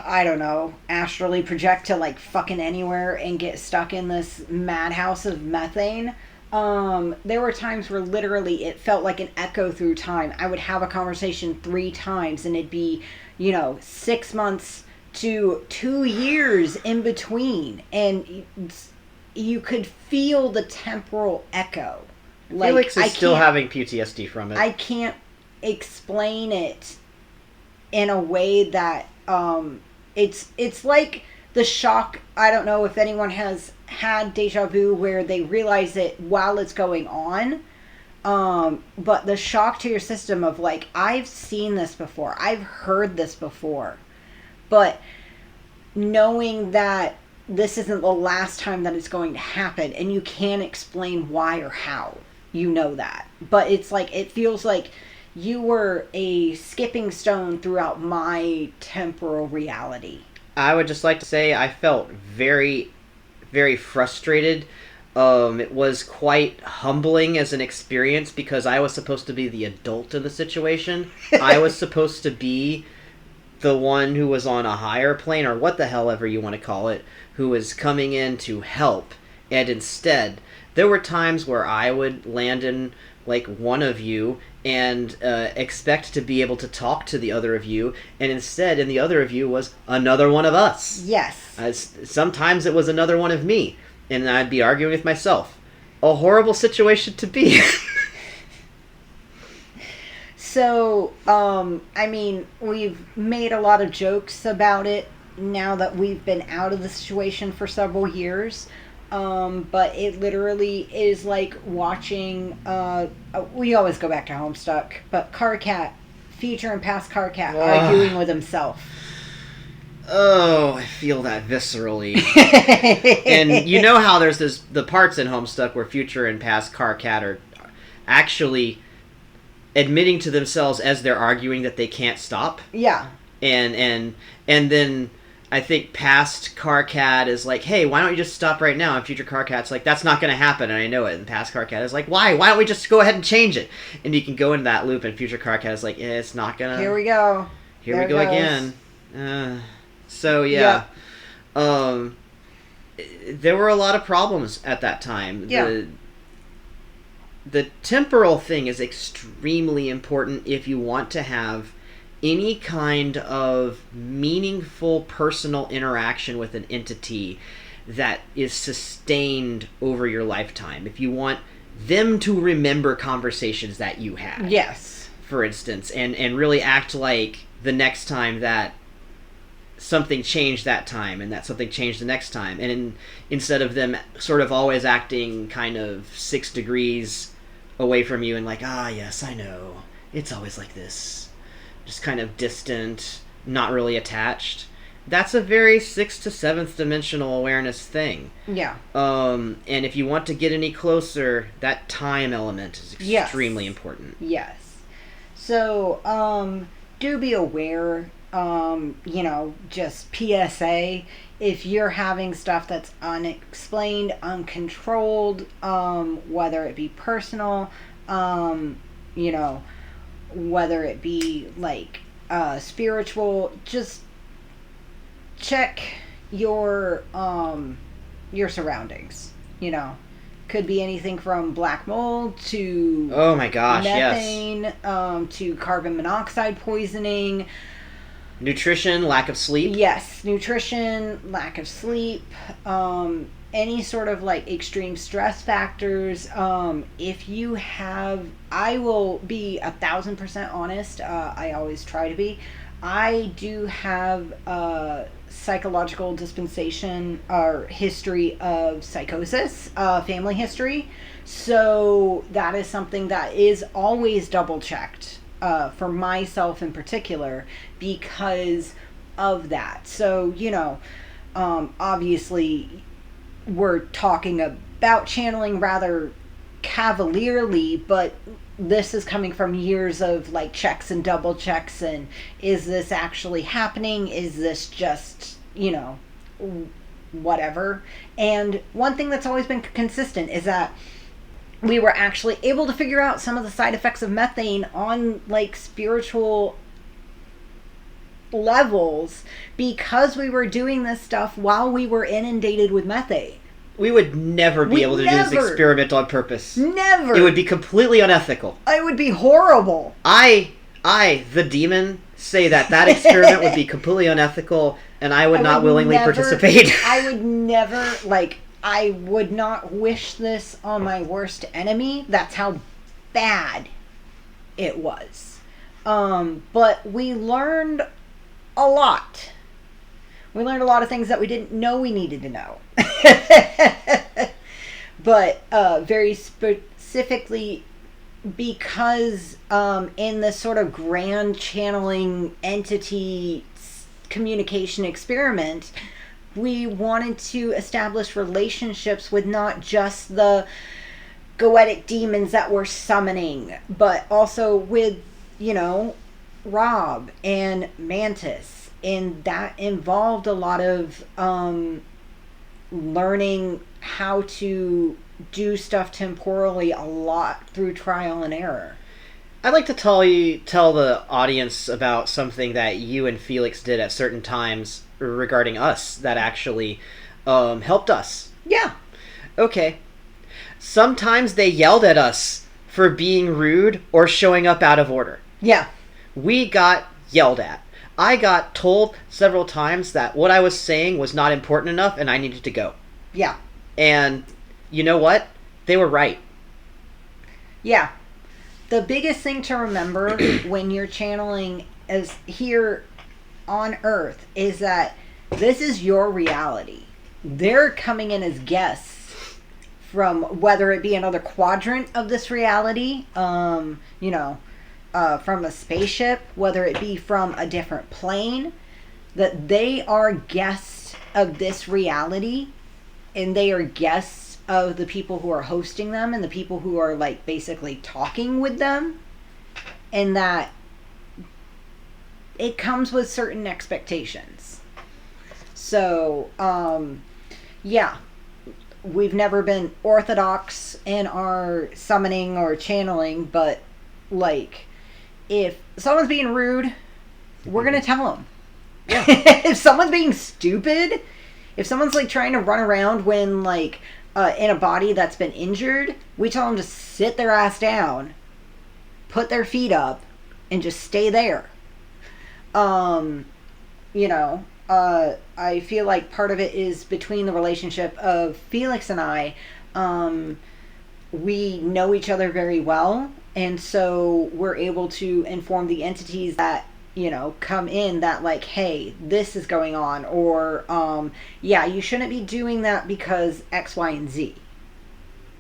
I don't know, astrally project to like fucking anywhere and get stuck in this madhouse of methane, there were times where literally it felt like an echo through time. I would have a conversation 3 times and it'd be, 6 months to 2 years in between, and you could feel the temporal echo. Like, Felix is still having PTSD from it. I can't explain it in a way that it's like the shock. I don't know if anyone has had deja vu where they realize it while it's going on, but the shock to your system of like, I've seen this before, I've heard this before, but knowing that this isn't the last time that it's going to happen, and you can't explain why or how. That. But it's like, it feels like you were a skipping stone throughout my temporal reality. I would just like to say I felt very, very frustrated. It was quite humbling as an experience because I was supposed to be the adult in the situation. I was supposed to be the one who was on a higher plane, or what the hell ever you want to call it, who was coming in to help. And instead, there were times where I would land in, like, one of you and expect to be able to talk to the other of you, and instead, in the other of you was another one of us. Yes. Sometimes it was another one of me, and I'd be arguing with myself. A horrible situation to be. So, I mean, we've made a lot of jokes about it now that we've been out of the situation for several years. But it literally is like watching, we always go back to Homestuck, but Carcat, future and past Carcat, arguing with himself. Oh, I feel that viscerally. And you know how there's the parts in Homestuck where future and past Carcat are actually admitting to themselves as they're arguing that they can't stop. Yeah. And then I think past Carcat is like, hey, why don't you just stop right now? And future Carcat's like, that's not going to happen, and I know it. And past Carcat is like, why? Why don't we just go ahead and change it? And you can go into that loop, and future Carcat is like, it's not going to... Here we go. Here we go again. So, yeah. There were a lot of problems at that time. Yeah. The temporal thing is extremely important if you want to have any kind of meaningful personal interaction with an entity that is sustained over your lifetime. If you want them to remember conversations that you had. Yes. For instance, and really act like the next time that something changed that time and that something changed the next time. And instead of them sort of always acting kind of 6 degrees away from you and like, yes, I know. It's always like this. Just kind of distant, not really attached. That's a very 6th to 7th dimensional awareness thing. Yeah. And if you want to get any closer, that time element is extremely important. Yes. So, do be aware, just PSA, if you're having stuff that's unexplained, uncontrolled, whether it be personal, whether it be like spiritual, just check your surroundings. Could be anything from black mold to oh my gosh, methane, yes. To carbon monoxide poisoning, nutrition, lack of sleep. Yes, nutrition, lack of sleep, any sort of like extreme stress factors, if you have, I will be 1,000% honest. I always try to be. I do have a psychological dispensation or history of psychosis, family history. So that is something that is always double checked for myself in particular because of that. So, obviously we're talking about channeling rather cavalierly, but this is coming from years of like checks and double checks and is this actually happening? Is this just, whatever? And one thing that's always been consistent is that we were actually able to figure out some of the side effects of methane on like spiritual levels because we were doing this stuff while we were inundated with methane. We would never be able to do this experiment on purpose. Never. It would be completely unethical. It would be horrible. I, the demon, say that experiment would be completely unethical, and I would not willingly participate. I would never, I would not wish this on my worst enemy. That's how bad it was. But we learned a lot. We learned a lot of things that we didn't know we needed to know. But very specifically because in this sort of grand channeling entity communication experiment, we wanted to establish relationships with not just the goetic demons that we're summoning, but also with, Rob and Mantis. And that involved a lot of learning how to do stuff temporally a lot through trial and error. I'd like to tell the audience about something that you and Felix did at certain times regarding us that actually helped us. Yeah. Okay. Sometimes they yelled at us for being rude or showing up out of order. Yeah. We got yelled at. I got told several times that what I was saying was not important enough and I needed to go. Yeah. And you know what? They were right. Yeah. The biggest thing to remember when you're channeling as here on Earth is that this is your reality. They're coming in as guests from whether it be another quadrant of this reality, from a spaceship, whether it be from a different plane, that they are guests of this reality and they are guests of the people who are hosting them and the people who are like basically talking with them, and that it comes with certain expectations. So, yeah, we've never been orthodox in our summoning or channeling, but like, if someone's being rude, we're going to tell them. Yeah. If someone's being stupid, if someone's like trying to run around when like in a body that's been injured, we tell them to sit their ass down, put their feet up, and just stay there. I feel like part of it is between the relationship of Felix and I. We know each other very well, and so we're able to inform the entities that come in that like, hey, this is going on, or yeah, you shouldn't be doing that because X, Y, and Z.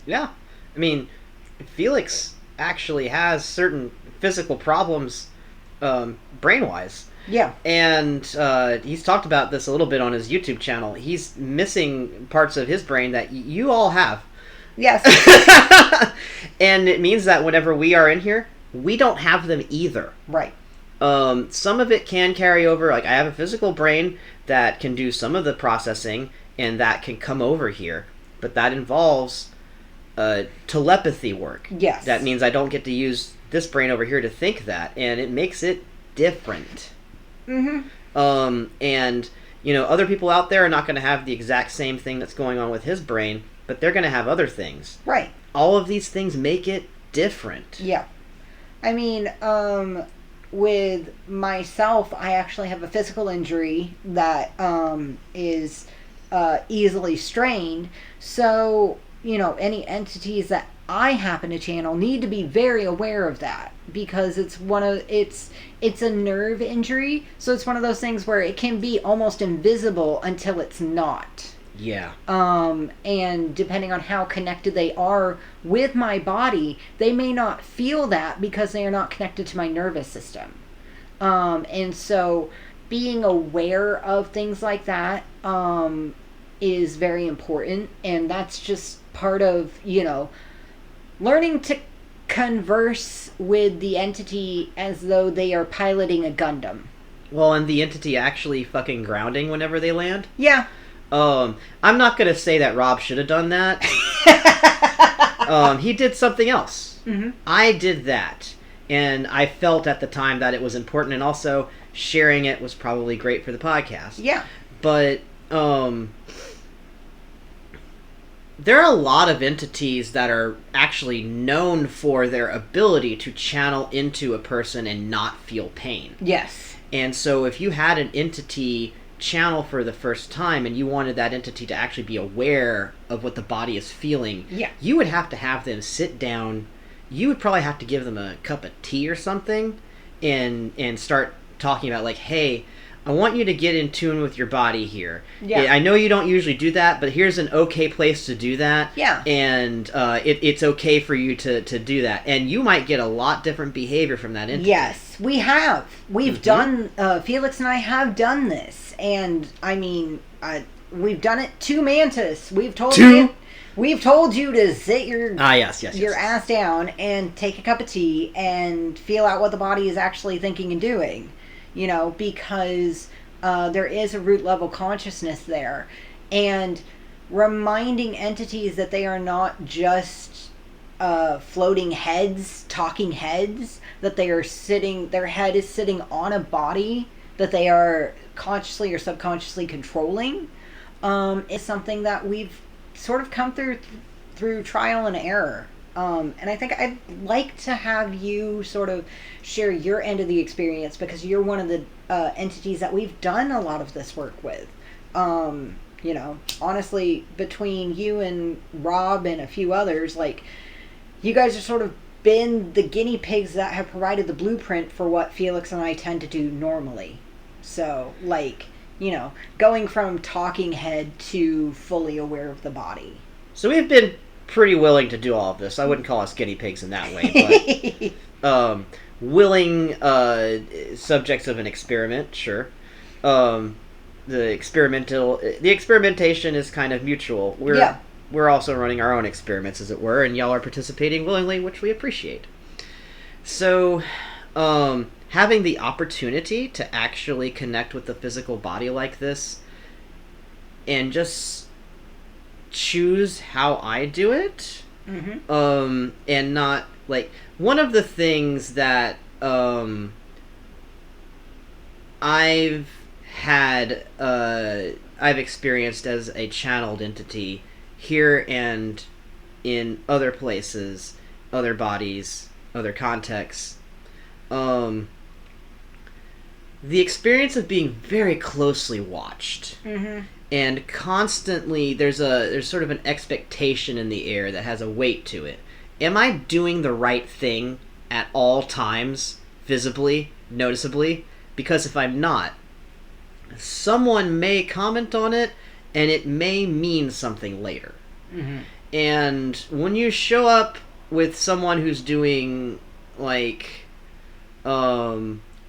Yeah. I mean, Felix actually has certain physical problems brain-wise. Yeah. And he's talked about this a little bit on his YouTube channel. He's missing parts of his brain that you all have. Yes. And it means that whenever we are in here, we don't have them either. Right. Some of it can carry over. Like, I have a physical brain that can do some of the processing and that can come over here. But that involves telepathy work. Yes. That means I don't get to use this brain over here to think that. And it makes it different. Mm-hmm. And, other people out there are not going to have the exact same thing that's going on with his brain, but they're going to have other things. Right. All of these things make it different. Yeah. I mean, with myself, I actually have a physical injury that is easily strained. So, any entities that I happen to channel need to be very aware of that, because it's a nerve injury, so it's one of those things where it can be almost invisible until it's not. Yeah. And depending on how connected they are with my body, they may not feel that because they are not connected to my nervous system. And so being aware of things like that is very important, and that's just part of, learning to converse with the entity as though they are piloting a Gundam. Well, and the entity actually fucking grounding whenever they land? Yeah. I'm not gonna say that Rob should have done that. He did something else. Mm-hmm. I did that. And I felt at the time that it was important, and also sharing it was probably great for the podcast. Yeah. But, there are a lot of entities that are actually known for their ability to channel into a person and not feel pain. Yes. And so if you had an entity channel for the first time and you wanted that entity to actually be aware of what the body is feeling, yeah, you would have to have them sit down. You would probably have to give them a cup of tea or something and start talking about, like, hey, I want you to get in tune with your body here. Yeah. I know you don't usually do that, but here's an okay place to do that. Yeah. And it's okay for you to do that. And you might get a lot different behavior from that entity. Yes, we have. We've done, Felix and I have done this. And, I mean, we've done it to Mantis. We've told you to sit your ass down and take a cup of tea and feel out what the body is actually thinking and doing. Because there is a root level consciousness there. And reminding entities that they are not just floating heads, talking heads, that they are their head is sitting on a body that they are consciously or subconsciously controlling, is something that we've sort of come through trial and error. And I think I'd like to have you sort of share your end of the experience, because you're one of the entities that we've done a lot of this work with. Honestly, between you and Rob and a few others, like, you guys have sort of been the guinea pigs that have provided the blueprint for what Felix and I tend to do normally. So, like, going from talking head to fully aware of the body. So we've been pretty willing to do all of this. I wouldn't call us guinea pigs in that way, but willing subjects of an experiment, sure. The experimentation is kind of mutual. We're also running our own experiments, as it were, and y'all are participating willingly, which we appreciate. So, having the opportunity to actually connect with the physical body like this and just choose how I do it, and not, like, one of the things that I've experienced as a channeled entity here and in other places, other bodies, other contexts, the experience of being very closely watched. And constantly there's sort of an expectation in the air that has a weight to it. Am I doing the right thing at all times, visibly, noticeably? Because if I'm not, someone may comment on it, and it may mean something later. And when you show up with someone who's doing, like,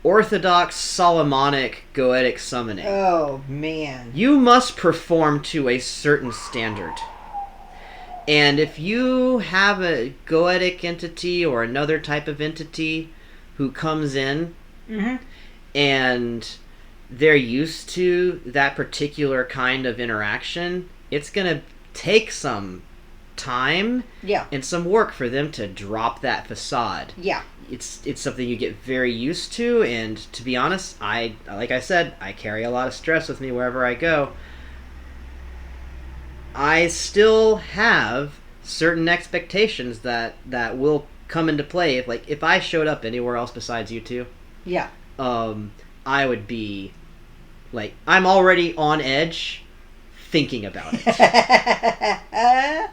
orthodox Solomonic goetic summoning, oh man, you must perform to a certain standard. And if you have a goetic entity or another type of entity who comes in and they're used to that particular kind of interaction, it's going to take some time and some work for them to drop that facade. It's something you get very used to, and to be honest, like I said, I carry a lot of stress with me wherever I go. I still have certain expectations that will come into play. If I showed up anywhere else besides you two, I would be, like, I'm already on edge thinking about it.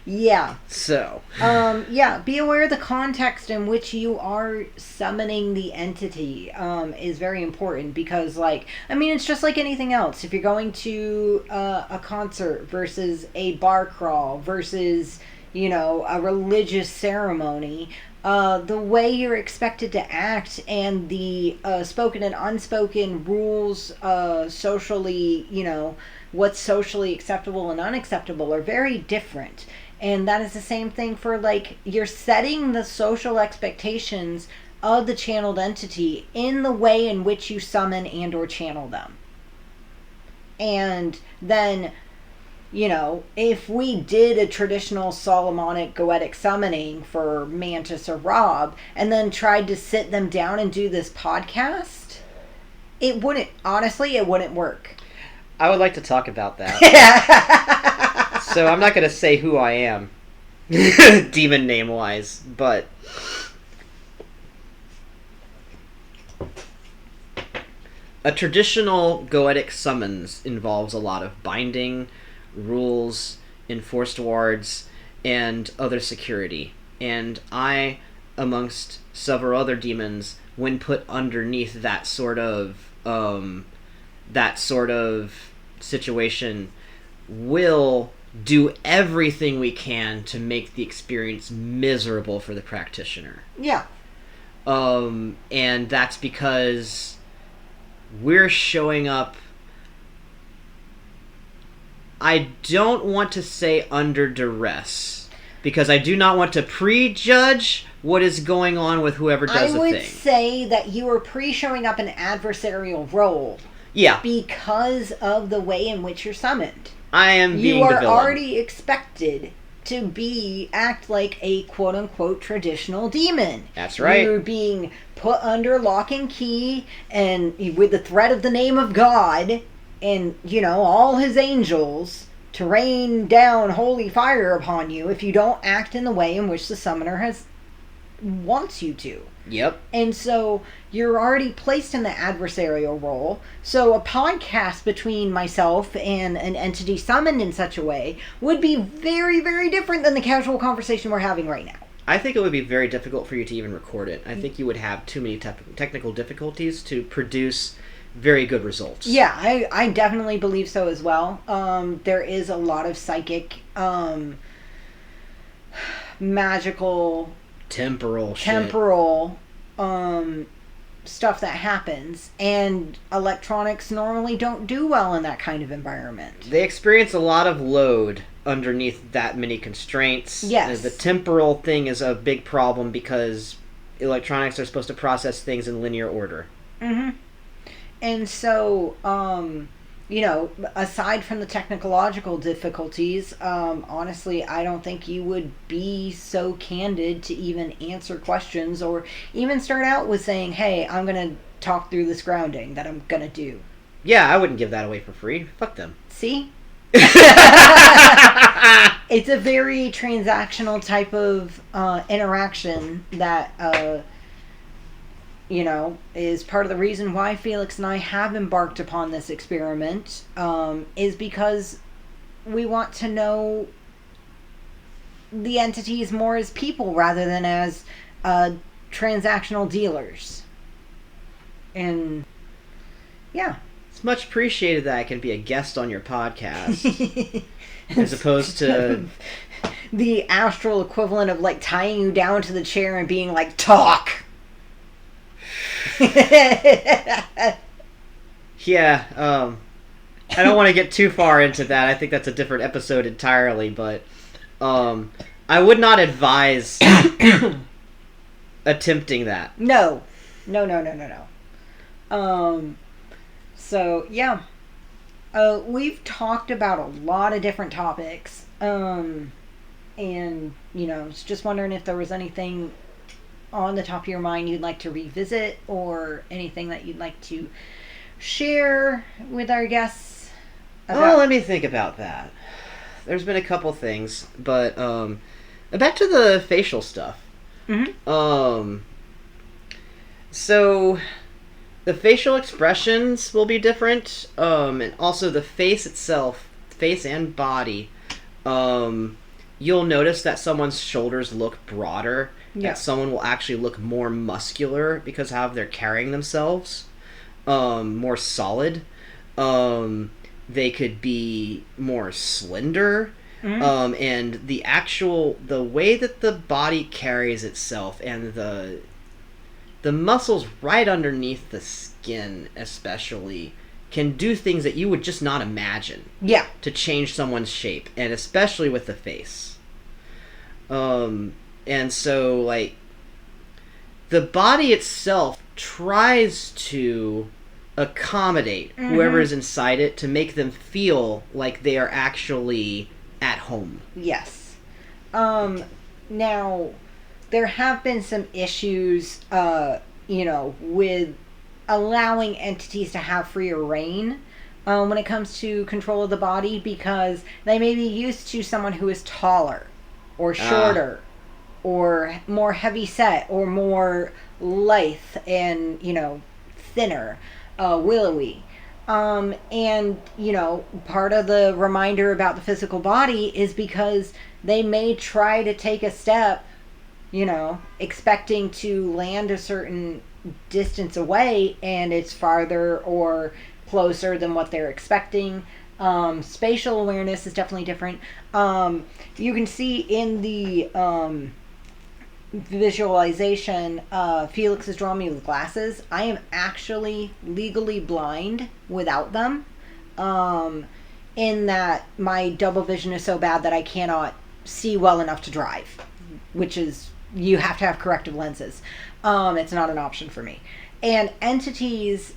Yeah. So. Yeah, be aware of the context in which you are summoning the entity is very important because, like, I mean, it's just like anything else. If you're going to a concert versus a bar crawl versus, you know, a religious ceremony, the way you're expected to act and the spoken and unspoken rules socially, you know, what's socially acceptable and unacceptable are very different. And that is the same thing for, like, you're setting the social expectations of the channeled entity in the way in which you summon and or channel them. And then, you know, if we did a traditional Solomonic goetic summoning for Mantis or Rob and then tried to sit them down and do this podcast, it wouldn't work. I would like to talk about that. So I'm not going to say who I am, demon name-wise, but a traditional goetic summons involves a lot of binding, rules, enforced wards, and other security. And I, amongst several other demons, when put underneath that sort of situation, will do everything we can to make the experience miserable for the practitioner. Yeah. And that's because we're showing up, I don't want to say under duress, because I do not want to prejudge what is going on with whoever does the thing. I would say that you are pre-showing up an adversarial role. Yeah. Because of the way in which you're summoned. I am being the villain. You are already expected to act like a quote-unquote traditional demon. That's right. You're being put under lock and key and with the threat of the name of God and, you know, all his angels to rain down holy fire upon you if you don't act in the way in which the summoner wants you to. Yep. And so you're already placed in the adversarial role. So a podcast between myself and an entity summoned in such a way would be very, very different than the casual conversation we're having right now. I think it would be very difficult for you to even record it. I think you would have too many technical difficulties to produce very good results. Yeah, I definitely believe so as well. There is a lot of psychic, magical... temporal stuff that happens, and electronics normally don't do well in that kind of environment. They experience a lot of load underneath that many constraints. Yes. The temporal thing is a big problem because electronics are supposed to process things in linear order. Mm-hmm. And so, you know, aside from the technological difficulties, honestly, I don't think you would be so candid to even answer questions or even start out with saying, hey, I'm going to talk through this grounding that I'm going to do. Yeah, I wouldn't give that away for free. Fuck them. See? It's a very transactional type of interaction that... you know, is part of the reason why Felix and I have embarked upon this experiment, is because we want to know the entities more as people rather than as transactional dealers. And, yeah. It's much appreciated that I can be a guest on your podcast, as opposed to... the astral equivalent of, like, tying you down to the chair and being like, talk! Yeah, I don't want to get too far into that. I think that's a different episode entirely, but I would not advise attempting that. No. So, yeah. We've talked about a lot of different topics. And, you know, just wondering if there was anything on the top of your mind you'd like to revisit or anything that you'd like to share with our guests about? Oh, let me think about that. There's been a couple things, but back to the facial stuff. Mm-hmm. So The facial expressions will be different, and also the face itself, face and body. You'll notice that someone's shoulders look broader. Yeah. That someone will actually look more muscular because of how they're carrying themselves. More solid. They could be more slender. Mm-hmm. And the way that the body carries itself and the muscles right underneath the skin especially can do things that you would just not imagine. Yeah. To change someone's shape, and especially with the face. And so, like, the body itself tries to accommodate whoever is inside it to make them feel like they are actually at home. Yes. Now, there have been some issues, with allowing entities to have freer reign when it comes to control of the body, because they may be used to someone who is taller or shorter or more heavy set or more lithe and, thinner, willowy. And, part of the reminder about the physical body is because they may try to take a step, expecting to land a certain distance away, and it's farther or closer than what they're expecting. Spatial awareness is definitely different. You can see in the visualization, Felix has drawn me with glasses. I am actually legally blind without them, in that my double vision is so bad that I cannot see well enough to drive, which is, you have to have corrective lenses. It's not an option for me. And entities,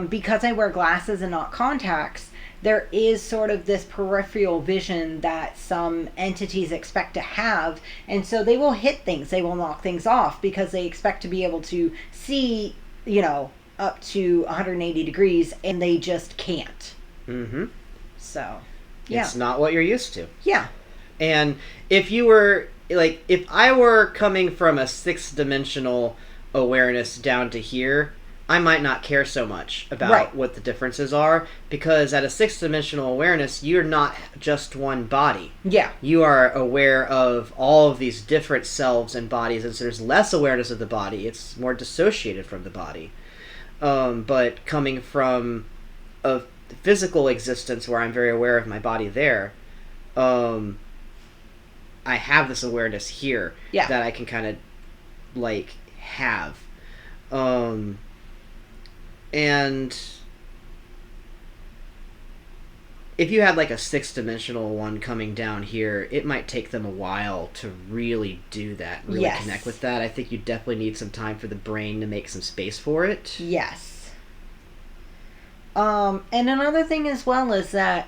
because I wear glasses and not contacts, there is sort of this peripheral vision that some entities expect to have. And so they will hit things, they will knock things off because they expect to be able to see, up to 180 degrees, and they just can't. Mm-hmm. So, yeah. It's not what you're used to. Yeah. And if I were coming from a 6-dimensional awareness down to here, I might not care so much about what the differences are, because at a 6-dimensional awareness, you're not just one body. Yeah. You are aware of all of these different selves and bodies, and so there's less awareness of the body. It's more dissociated from the body. But coming from a physical existence where I'm very aware of my body there, I have this awareness here that I can kind of, have. And if you had a 6-dimensional one coming down here, it might take them a while to really do that, really connect with that. I think you definitely need some time for the brain to make some space for it. Yes. And another thing as well is that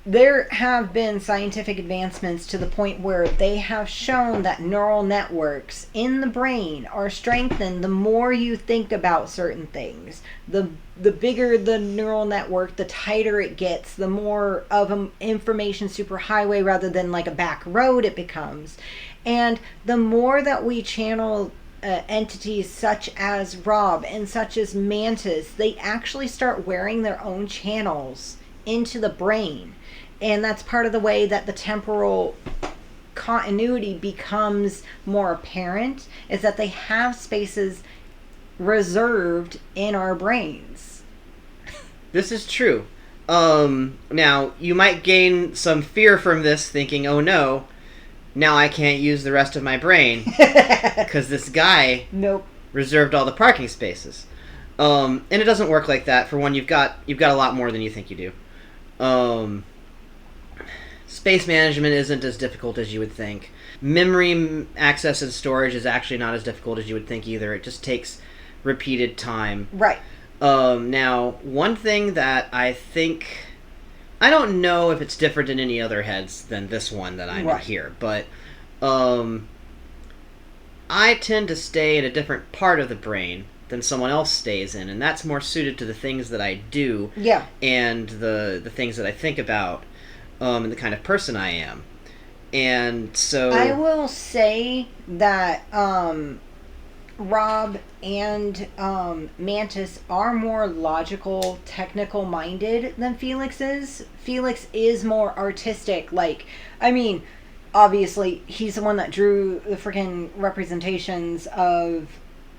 there have been scientific advancements to the point where they have shown that neural networks in the brain are strengthened the more you think about certain things. The bigger the neural network, the tighter it gets, the more of an information superhighway rather than a back road it becomes. And the more that we channel entities such as Rob and such as Mantis, they actually start wearing their own channels into the brain. And that's part of the way that the temporal continuity becomes more apparent, is that they have spaces reserved in our brains. This is true. Now, you might gain some fear from this, thinking, oh no, now I can't use the rest of my brain because this guy reserved all the parking spaces. And it doesn't work like that. For one, you've got a lot more than you think you do. Space management isn't as difficult as you would think. Memory access and storage is actually not as difficult as you would think either. It just takes repeated time. Right. Now, one thing that I think... I don't know if it's different in any other heads than this one that I'm in here, but I tend to stay in a different part of the brain than someone else stays in, and that's more suited to the things that I do and the things that I think about and the kind of person I am. And so... I will say that Rob and Mantis are more logical, technical minded than Felix is. Felix is more artistic. Like, I mean, obviously, he's the one that drew the freaking representations of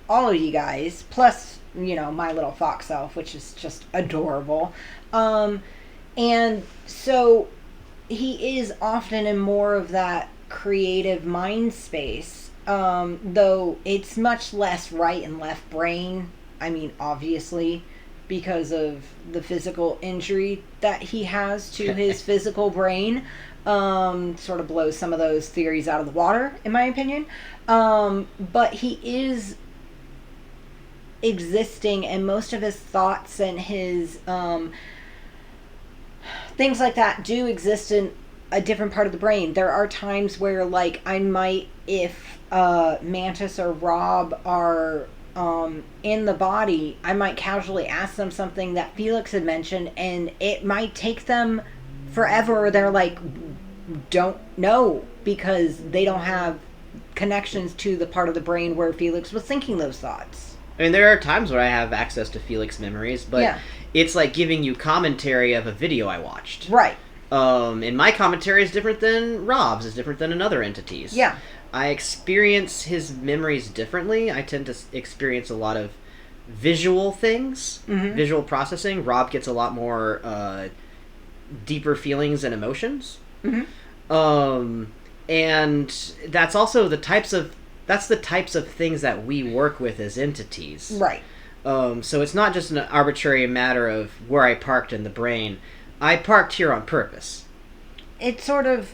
all of you guys, plus, you know, my little fox elf, which is just adorable. And so he is often in more of that creative mind space, though it's much less right and left brain. I mean, obviously, because of the physical injury that he has to his physical brain, sort of blows some of those theories out of the water, in my opinion. But he is existing, and most of his thoughts and his things like that do exist in a different part of the brain. There are times where, like, I might, if Mantis or Rob are in the body, I might casually ask them something that Felix had mentioned, and it might take them forever. They're like, don't know, because they don't have connections to the part of the brain where Felix was thinking those thoughts. I mean, there are times where I have access to Felix memories, but it's like giving you commentary of a video I watched. Right. And my commentary is different than Rob's, is different than another entity's. Yeah. I experience his memories differently. I tend to experience a lot of visual things, visual processing. Rob gets a lot more deeper feelings and emotions. And that's also the types of things that we work with as entities. Right. So it's not just an arbitrary matter of where I parked in the brain. I parked here on purpose. It's sort of,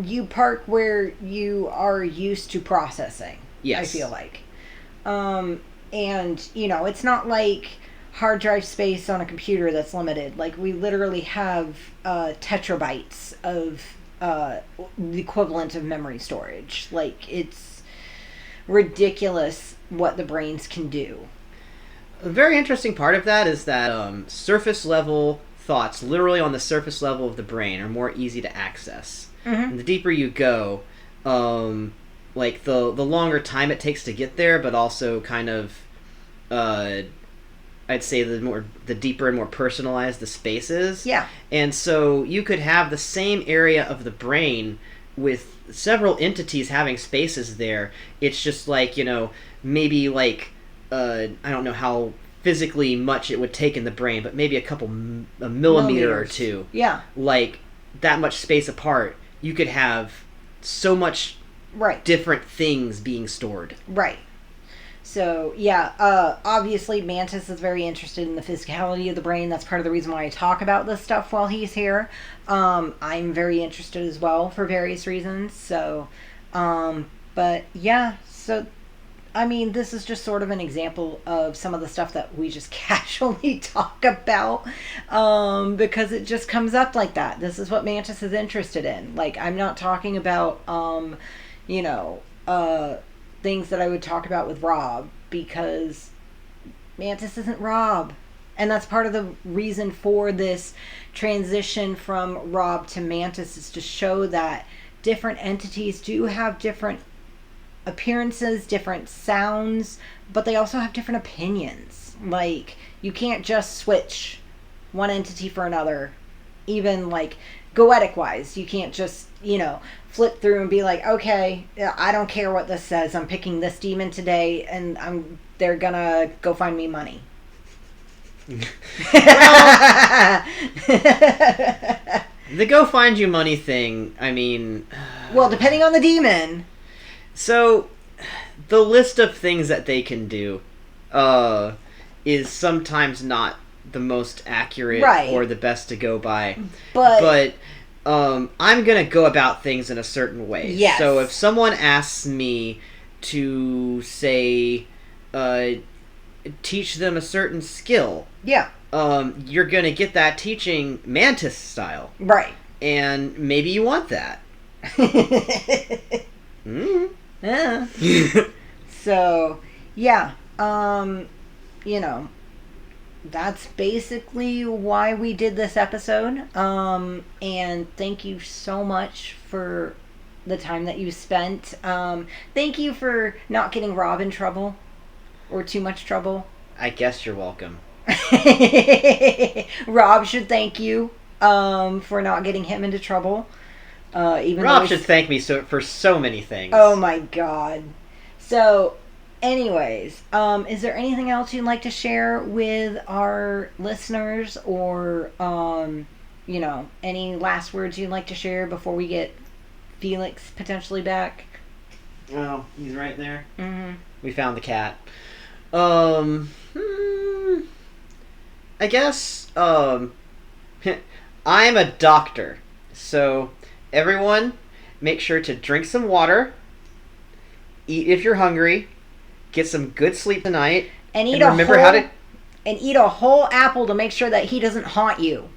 you park where you are used to processing. Yes. I feel like. And, you know, it's not like hard drive space on a computer that's limited. Like, we literally have tetrabytes of the equivalent of memory storage. Like, it's ridiculous what the brains can do. A very interesting part of that is that surface level thoughts, literally on the surface level of the brain, are more easy to access. And the deeper you go, like the longer time it takes to get there, but also kind of, I'd say the deeper and more personalized the space is. Yeah. And so you could have the same area of the brain with several entities having spaces there. It's just like, you know, maybe like, I don't know how physically much it would take in the brain, but maybe a millimeter or two. Yeah. Like, that much space apart, you could have so much different things being stored. Right. So, yeah, obviously Mantis is very interested in the physicality of the brain. That's part of the reason why I talk about this stuff while he's here. I'm very interested as well for various reasons. So, but yeah, so, I mean, this is just sort of an example of some of the stuff that we just casually talk about, because it just comes up like that. This is what Mantis is interested in. Like, I'm not talking about, you know, things that I would talk about with Rob, because Mantis isn't Rob. And that's part of the reason for this transition from Rob to Mantis, is to show that different entities do have different appearances, different sounds, but they also have different opinions. Like, you can't just switch one entity for another. Even like goetic wise, you can't just, you know, flip through and be like, okay, I don't care what this says, I'm picking this demon today and they're gonna go find me money. Well, the go find you money thing, I mean, well, depending on the demon. So, the list of things that they can do is sometimes not the most accurate or the best to go by. But I'm going to go about things in a certain way. Yes. So if someone asks me to, say, teach them a certain skill, you're going to get that teaching Mantis style. Right. And maybe you want that. Yeah. So, yeah, you know, that's basically why we did this episode. And thank you so much for the time that you spent. Thank you for not getting Rob in trouble. or too much trouble. I guess you're welcome. Rob should thank you for not getting him into trouble. Rob should thank me for so many things. Oh my god. So, anyways, is there anything else you'd like to share with our listeners, or any last words you'd like to share before we get Felix potentially back? Oh, he's right there. Mm-hmm. We found the cat. I guess, I'm a doctor. So, everyone, make sure to drink some water, eat if you're hungry, get some good sleep tonight, and eat eat a whole apple to make sure that he doesn't haunt you.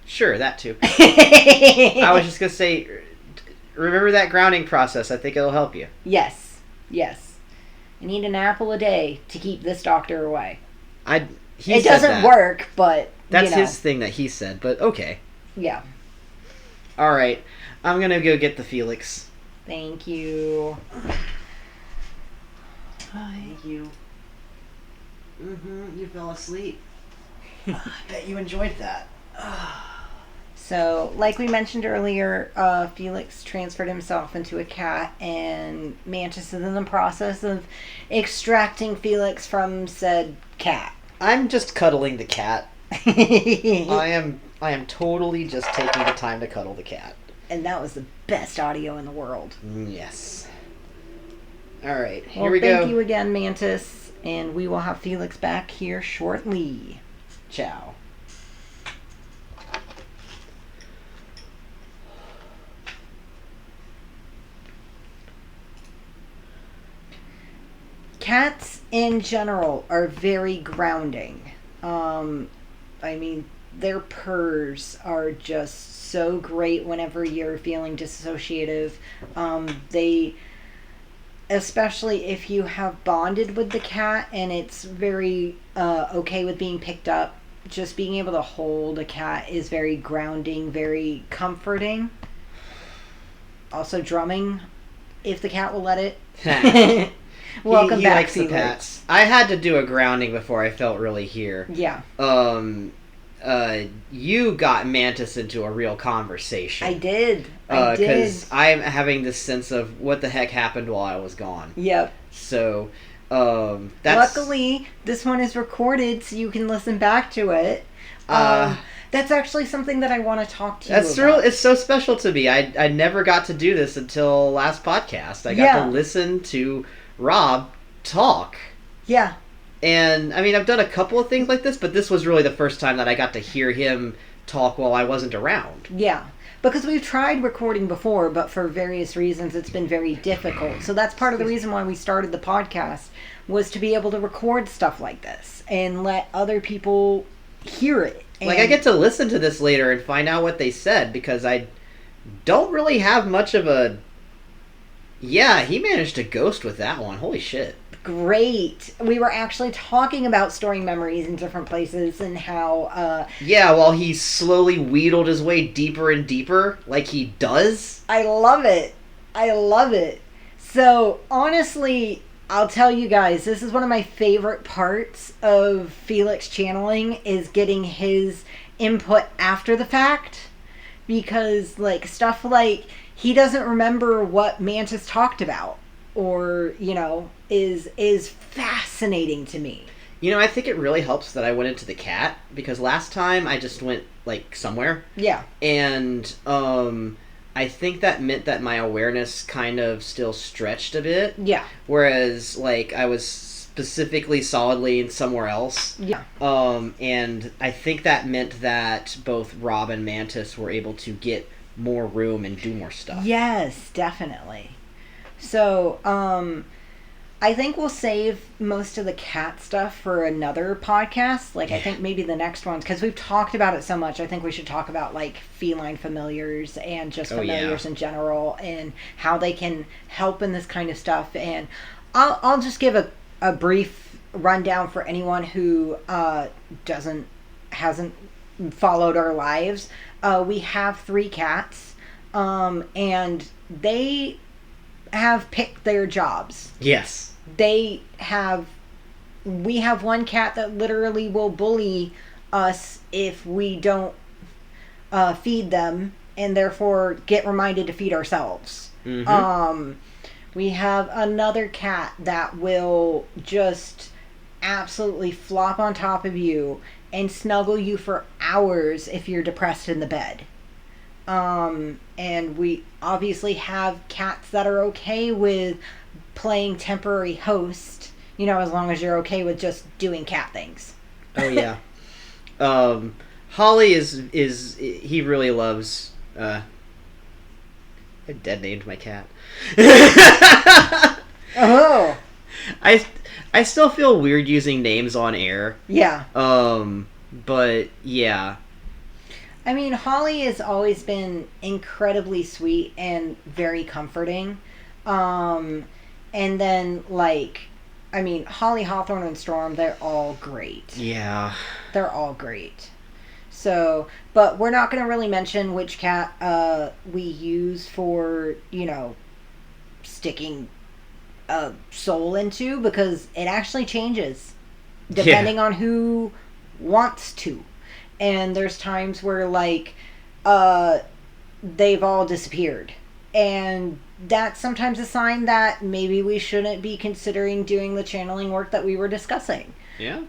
Sure, that too. I was just going to say, remember that grounding process. I think it'll help you. Yes. And eat an apple a day to keep this doctor away. It doesn't work, but that's his thing that he said, but okay. Yeah. All right. I'm going to go get the Felix. Thank you. Thank you. You fell asleep. I bet you enjoyed that. So, like we mentioned earlier, Felix transferred himself into a cat, and Mantis is in the process of extracting Felix from said cat. I'm just cuddling the cat. I am totally just taking the time to cuddle the cat. And that was the best audio in the world. Yes. All right, here we go. Thank you again, Mantis, and we will have Felix back here shortly. Ciao. Cats in general are very grounding. Their purrs are just so great whenever you're feeling dissociative. Especially if you have bonded with the cat and it's very okay with being picked up, just being able to hold a cat is very grounding, very comforting. Also drumming, if the cat will let it. Welcome he back, likes the pets. I had to do a grounding before I felt really here. Yeah. You got Mantis into a real conversation. I did. Because I'm having this sense of what the heck happened while I was gone. Yep. So, luckily, this one is recorded, so you can listen back to it. That's actually something that I want to talk to you about. It's so special to me. I never got to do this until last podcast. I got to listen to Rob talk. Yeah. And, I've done a couple of things like this, but this was really the first time that I got to hear him talk while I wasn't around. Yeah. Because we've tried recording before, but for various reasons it's been very difficult. So that's part of the reason why we started the podcast, was to be able to record stuff like this and let other people hear it. And I get to listen to this later and find out what they said, because I don't really have much of a... Yeah, he managed to ghost with that one. Holy shit. Great. We were actually talking about storing memories in different places and how... while he slowly wheedled his way deeper and deeper, like he does. I love it. So, honestly, I'll tell you guys, this is one of my favorite parts of Felix channeling, is getting his input after the fact. Because, stuff like... he doesn't remember what Mantis talked about, or, is fascinating to me. I think it really helps that I went into the cat, because last time I just went, somewhere. Yeah. And, I think that meant that my awareness kind of still stretched a bit. Yeah. Whereas, I was specifically solidly in somewhere else. Yeah. And I think that meant that both Rob and Mantis were able to get more room and do more stuff. Yes, definitely. So, I think we'll save most of the cat stuff for another podcast. I think maybe the next one, because we've talked about it so much, I think we should talk about, feline familiars and just familiars in general, and how they can help in this kind of stuff. And I'll just give a brief rundown for anyone who hasn't followed our lives. We have 3 cats, and they have picked their jobs. Yes. We have one cat that literally will bully us if we don't feed them, and therefore get reminded to feed ourselves. Mm-hmm. We have another cat that will just absolutely flop on top of you and snuggle you for hours if you're depressed in the bed. And we obviously have cats that are okay with playing temporary host, as long as you're okay with just doing cat things. Oh, yeah. Holly he really loves, I dead named my cat. Oh. I still feel weird using names on air. Yeah. But yeah. I mean, Holly has always been incredibly sweet and very comforting. And then, Holly, Hawthorne, and Storm, they're all great. Yeah. They're all great. So, but we're not going to really mention which cat we use for, sticking a soul into, because it actually changes depending on who wants to. And there's times where they've all disappeared, and that's sometimes a sign that maybe we shouldn't be considering doing the channeling work that we were discussing. Yeah.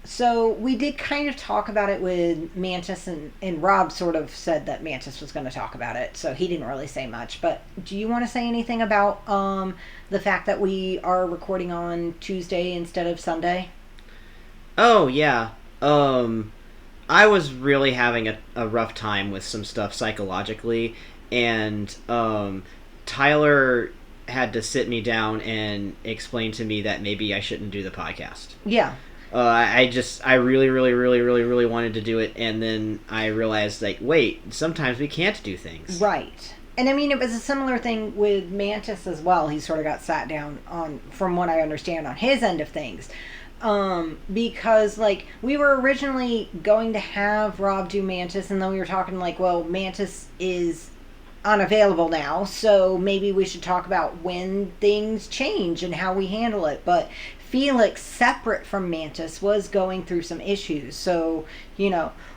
So we did kind of talk about it with Mantis, and Rob sort of said that Mantis was going to talk about it, so he didn't really say much. But do you want to say anything about the fact that we are recording on Tuesday instead of Sunday? Oh, yeah. I was really having a rough time with some stuff psychologically, and Tyler had to sit me down and explain to me that maybe I shouldn't do the podcast. Yeah. I really, really, really, really, really wanted to do it, and then I realized, wait, sometimes we can't do things. Right. And I mean, it was a similar thing with Mantis as well. He sort of got sat down on, from what I understand, on his end of things. Because, we were originally going to have Rob do Mantis, and then we were talking, well, Mantis is unavailable now, so maybe we should talk about when things change and how we handle it. But Felix, separate from Mantis, was going through some issues. So,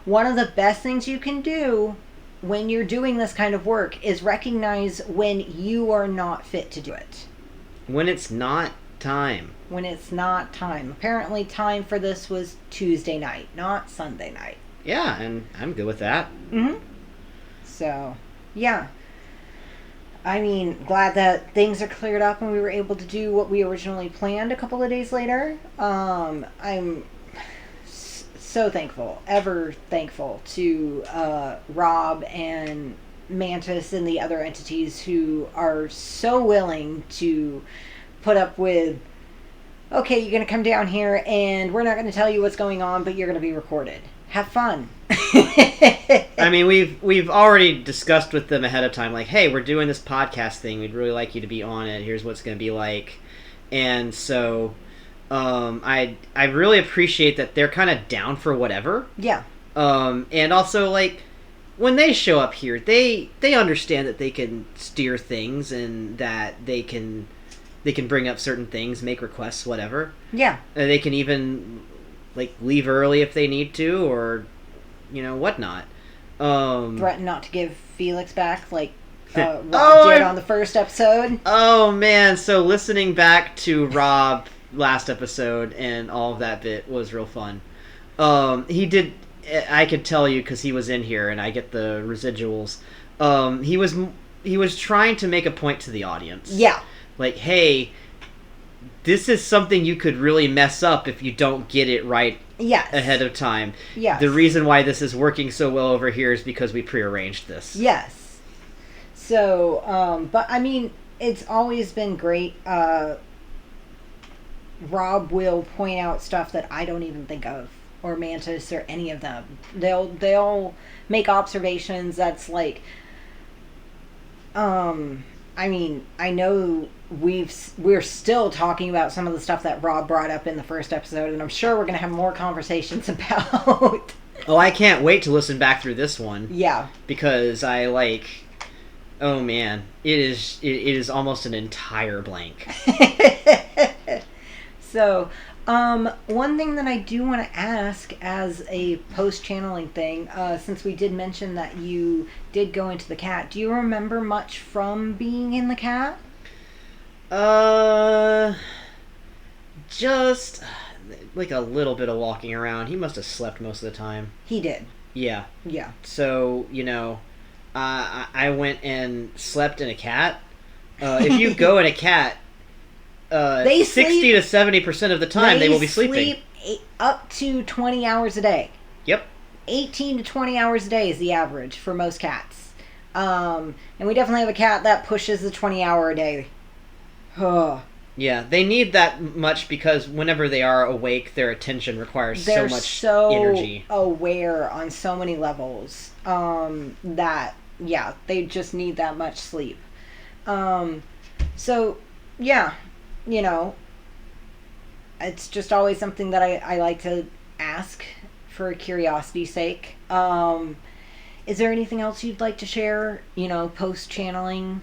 one of the best things you can do when you're doing this kind of work is recognize when you are not fit to do it. When it's not time. When it's not time. Apparently time for this was Tuesday night, not Sunday night. Yeah, and I'm good with that. Mm-hmm. So, yeah. I mean, glad that things are cleared up and we were able to do what we originally planned a couple of days later. I'm so thankful, ever thankful to Rob and Mantis and the other entities who are so willing to put up with, okay, you're going to come down here and we're not going to tell you what's going on, but you're going to be recorded. Have fun. I mean, we've already discussed with them ahead of time, hey, we're doing this podcast thing. We'd really like you to be on it. Here's what it's going to be like. And so I really appreciate that they're kind of down for whatever. Yeah. And also, when they show up here, they understand that they can steer things and that they can bring up certain things, make requests, whatever. Yeah. They can even leave early if they need to, or whatnot. Threaten not to give Felix back, Rob did on the first episode. Oh man, so listening back to Rob last episode and all of that bit was real fun. He did, I could tell you because he was in here and I get the residuals. He was trying to make a point to the audience. Yeah. Hey, this is something you could really mess up if you don't get it right ahead of time. Yes. The reason why this is working so well over here is because we prearranged this. Yes. So, but I mean, it's always been great. Rob will point out stuff that I don't even think of, or Mantis, or any of them. They'll make observations that's I mean, I know we're still talking about some of the stuff that Rob brought up in the first episode, and I'm sure we're going to have more conversations about. Oh, I can't wait to listen back through this one. Yeah. Because I Oh man, it is almost an entire blank. So, one thing that I do want to ask as a post-channeling thing, since we did mention that you did go into the cat, do you remember much from being in the cat? Just like a little bit of walking around. He must have slept most of the time. He did. Yeah. Yeah. So, I went and slept in a cat. If you go in a cat, They 60 sleep- to 70% of the time they will be sleeping. Sleep up to 20 hours a day. Yep. 18 to 20 hours a day is the average for most cats. And we definitely have a cat that pushes the 20-hour a day. Yeah, they need that much because whenever they are awake, their attention requires They're so much so energy. aware on so many levels that, yeah, they just need that much sleep. So, yeah, it's just always something that I like to ask for curiosity's sake. Is there anything else you'd like to share, post-channeling?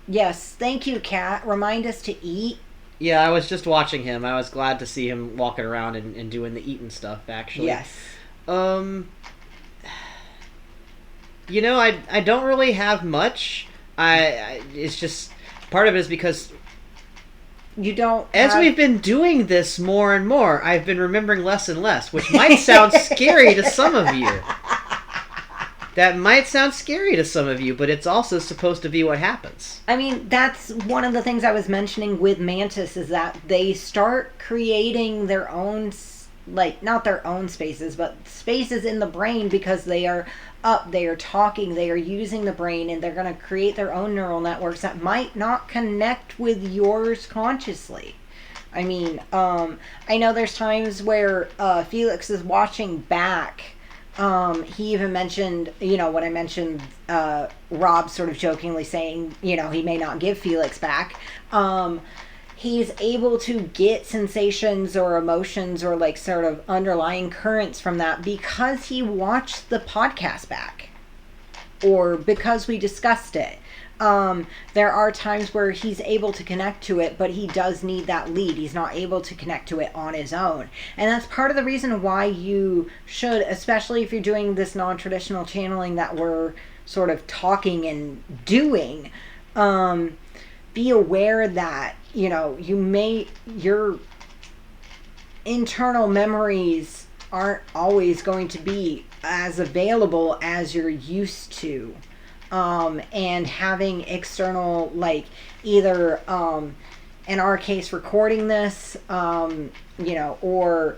Yes, thank you, Kat. Remind us to eat. Yeah, I was just watching him. I was glad to see him walking around and doing the eating stuff, actually. Yes. I don't really have much. It's just, part of it is because you don't as we've been doing this more and more, I've been remembering less and less, which might sound scary to some of you. That might sound scary to some of you, but it's also supposed to be what happens. I mean, that's one of the things I was mentioning with Mantis, is that they start creating their own, not their own spaces, but spaces in the brain because they are up, they are talking, they are using the brain, and they're going to create their own neural networks that might not connect with yours consciously. I mean, I know there's times where Felix is watching back. He even mentioned, when I mentioned Rob sort of jokingly saying, he may not give Felix back. He's able to get sensations or emotions or sort of underlying currents from that because he watched the podcast back or because we discussed it. There are times where he's able to connect to it, but he does need that lead. He's not able to connect to it on his own. And that's part of the reason why you should, especially if you're doing this non-traditional channeling that we're sort of talking and doing, be aware that, your internal memories aren't always going to be as available as you're used to. And having external, either, in our case, recording this, or,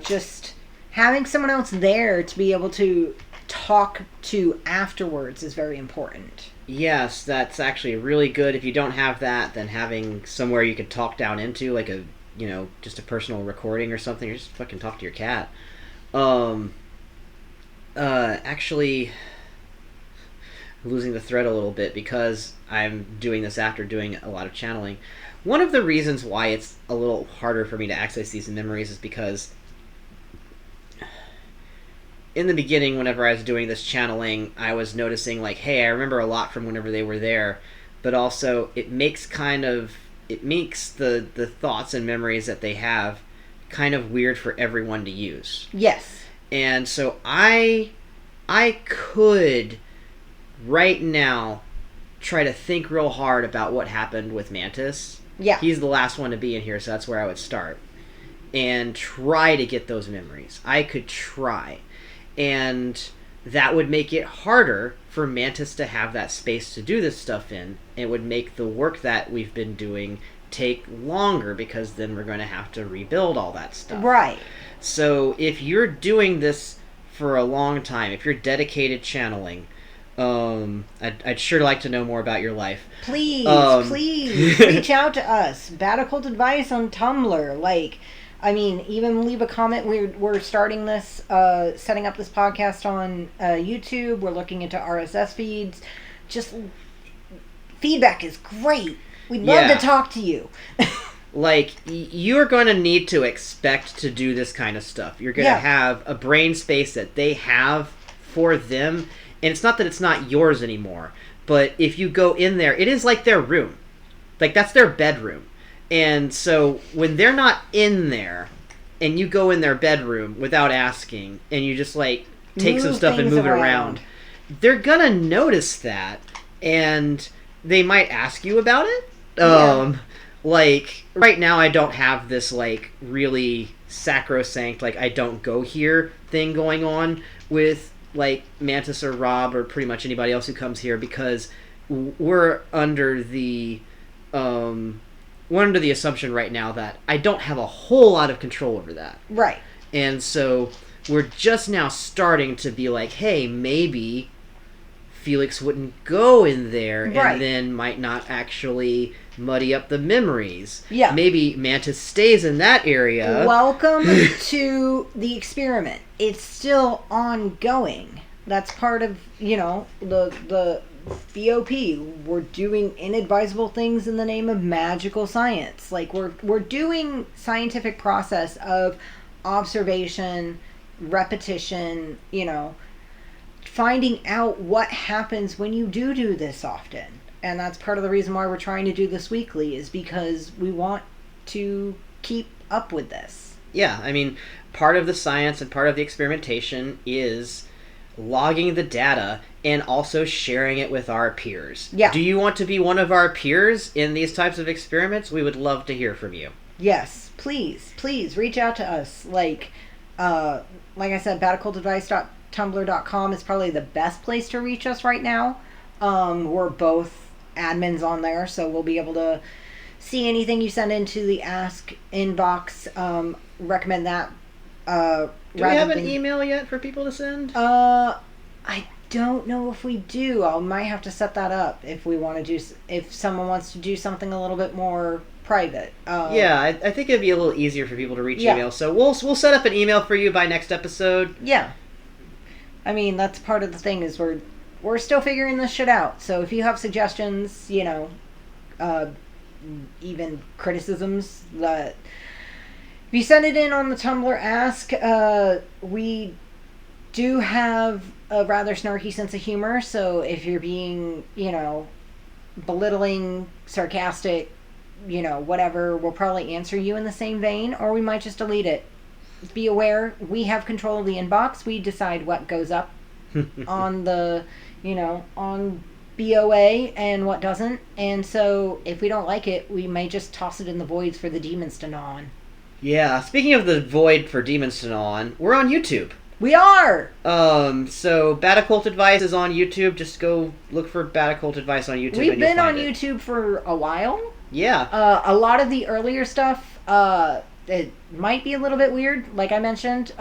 just having someone else there to be able to talk to afterwards is very important. Yes, that's actually really good. If you don't have that, then having somewhere you could talk down into, like a, just a personal recording or something, or just fucking talk to your cat. Actually, losing the thread a little bit because I'm doing this after doing a lot of channeling. One of the reasons why it's a little harder for me to access these memories is because in the beginning, whenever I was doing this channeling, I was noticing hey, I remember a lot from whenever they were there, but also it makes the thoughts and memories that they have kind of weird for everyone to use. Yes. And so I could right now try to think real hard about what happened with Mantis. Yeah. He's the last one to be in here, so that's where I would start. And try to get those memories. I could try. And that would make it harder for Mantis to have that space to do this stuff in. It would make the work that we've been doing take longer because then we're going to have to rebuild all that stuff. Right. So if you're doing this for a long time, if you're dedicated channeling, I'd sure like to know more about your life. Please reach out to us. Bad Occult Advice on Tumblr. Even leave a comment. We're starting this, setting up this podcast on YouTube. We're looking into RSS feeds. Just feedback is great. We'd love to talk to you. You're going to need to expect to do this kind of stuff. You're going to have a brain space that they have for them. And it's not that it's not yours anymore, but if you go in there, it is like their room. Like, that's their bedroom. And so when they're not in there, and you go in their bedroom without asking, and you just, like, take some stuff and move it around, they're gonna notice that, and they might ask you about it. Like, right now I don't have this, like, really sacrosanct, like, I don't go here thing going on with, like, Mantis or Rob or pretty much anybody else who comes here, because we're under the assumption right now that I don't have a whole lot of control over that. Right. And so we're just now starting to be like, hey, maybe Felix wouldn't go in there and then might not actually muddy up the memories. Yeah. Maybe Mantis stays in that area. Welcome to the experiment. It's still ongoing. That's part of, the BOP. We're doing inadvisable things in the name of magical science. Like, we're doing scientific process of observation, repetition, finding out what happens when you do this often. And that's part of the reason why we're trying to do this weekly, is because we want to keep up with this. Yeah, I mean, part of the science and part of the experimentation is logging the data and also sharing it with our peers. Yeah. Do you want to be one of our peers in these types of experiments? We would love to hear from you. Yes, please reach out to us. Like I said, batoccultadvice.tumblr.com is probably the best place to reach us right now. We're both admins on there, so we'll be able to see anything you send into the Ask inbox. Recommend that. Do we have an email yet for people to send? I don't know if we do. I might have to set that up if someone wants to do something a little bit more private. I think it'd be a little easier for people to reach email. So we'll set up an email for you by next episode. Yeah. I mean, that's part of the thing, is we're still figuring this shit out. So if you have suggestions, even criticisms, that if you send it in on the Tumblr Ask, we do have a rather snarky sense of humor. So if you're being, belittling, sarcastic, whatever, we'll probably answer you in the same vein, or we might just delete it. Be aware, we have control of the inbox. We decide what goes up on the, on BOA and what doesn't. And so if we don't like it, we may just toss it in the voids for the demons to gnaw on. Yeah, speaking of the void for demons to gnaw on, we're on YouTube. We are! So Bad Occult Advice is on YouTube. Just go look for Bad Occult Advice on YouTube. We've been on YouTube for a while. Yeah. A lot of the earlier stuff, it might be a little bit weird. Like I mentioned,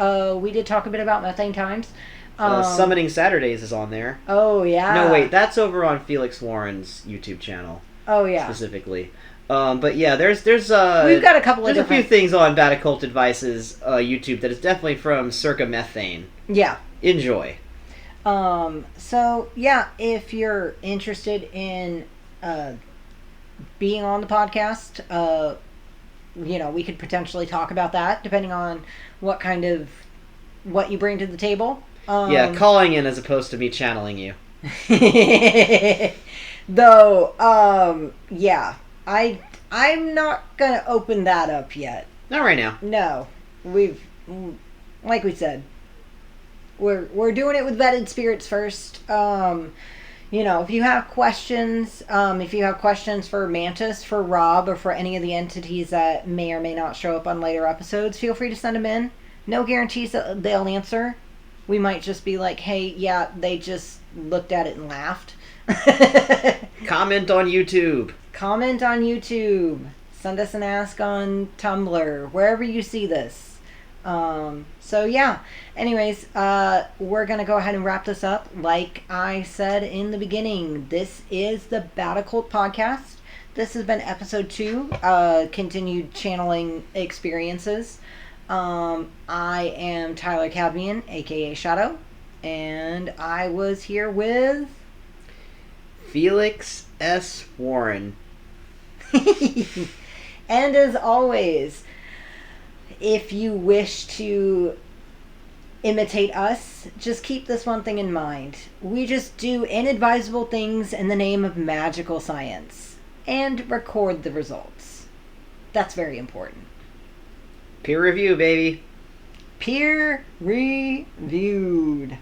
we did talk a bit about Methane Times. Summoning Saturdays is on there. Oh, yeah. No, wait, that's over on Felix Warren's YouTube channel. Oh, yeah. Specifically. But yeah, there's we've got a couple of a few things on Bad Occult Advice's YouTube that is definitely from Circa Methane. Yeah. Enjoy. So yeah, if you're interested in being on the podcast, we could potentially talk about that depending on what you bring to the table. Calling in as opposed to me channeling you. Though, I'm not gonna open that up yet. Not right now. No, like we said, we're doing it with vetted spirits first. If you have questions, for Mantis, for Rob, or for any of the entities that may or may not show up on later episodes, feel free to send them in. No guarantees that they'll answer. We might just be like, hey, yeah, they just looked at it and laughed. Comment on YouTube. Send us an ask on Tumblr, wherever you see this. Anyways, we're gonna go ahead and wrap this up. Like I said in the beginning, this is the Bad Occult Podcast. This has been episode 2, continued channeling experiences. I am Tyler Cadmian, aka Shadow, and I was here with Felix S. Warren. And as always, if you wish to imitate us, just keep this one thing in mind. We just do inadvisable things in the name of magical science and record the results. That's very important. Peer review, baby. Peer reviewed.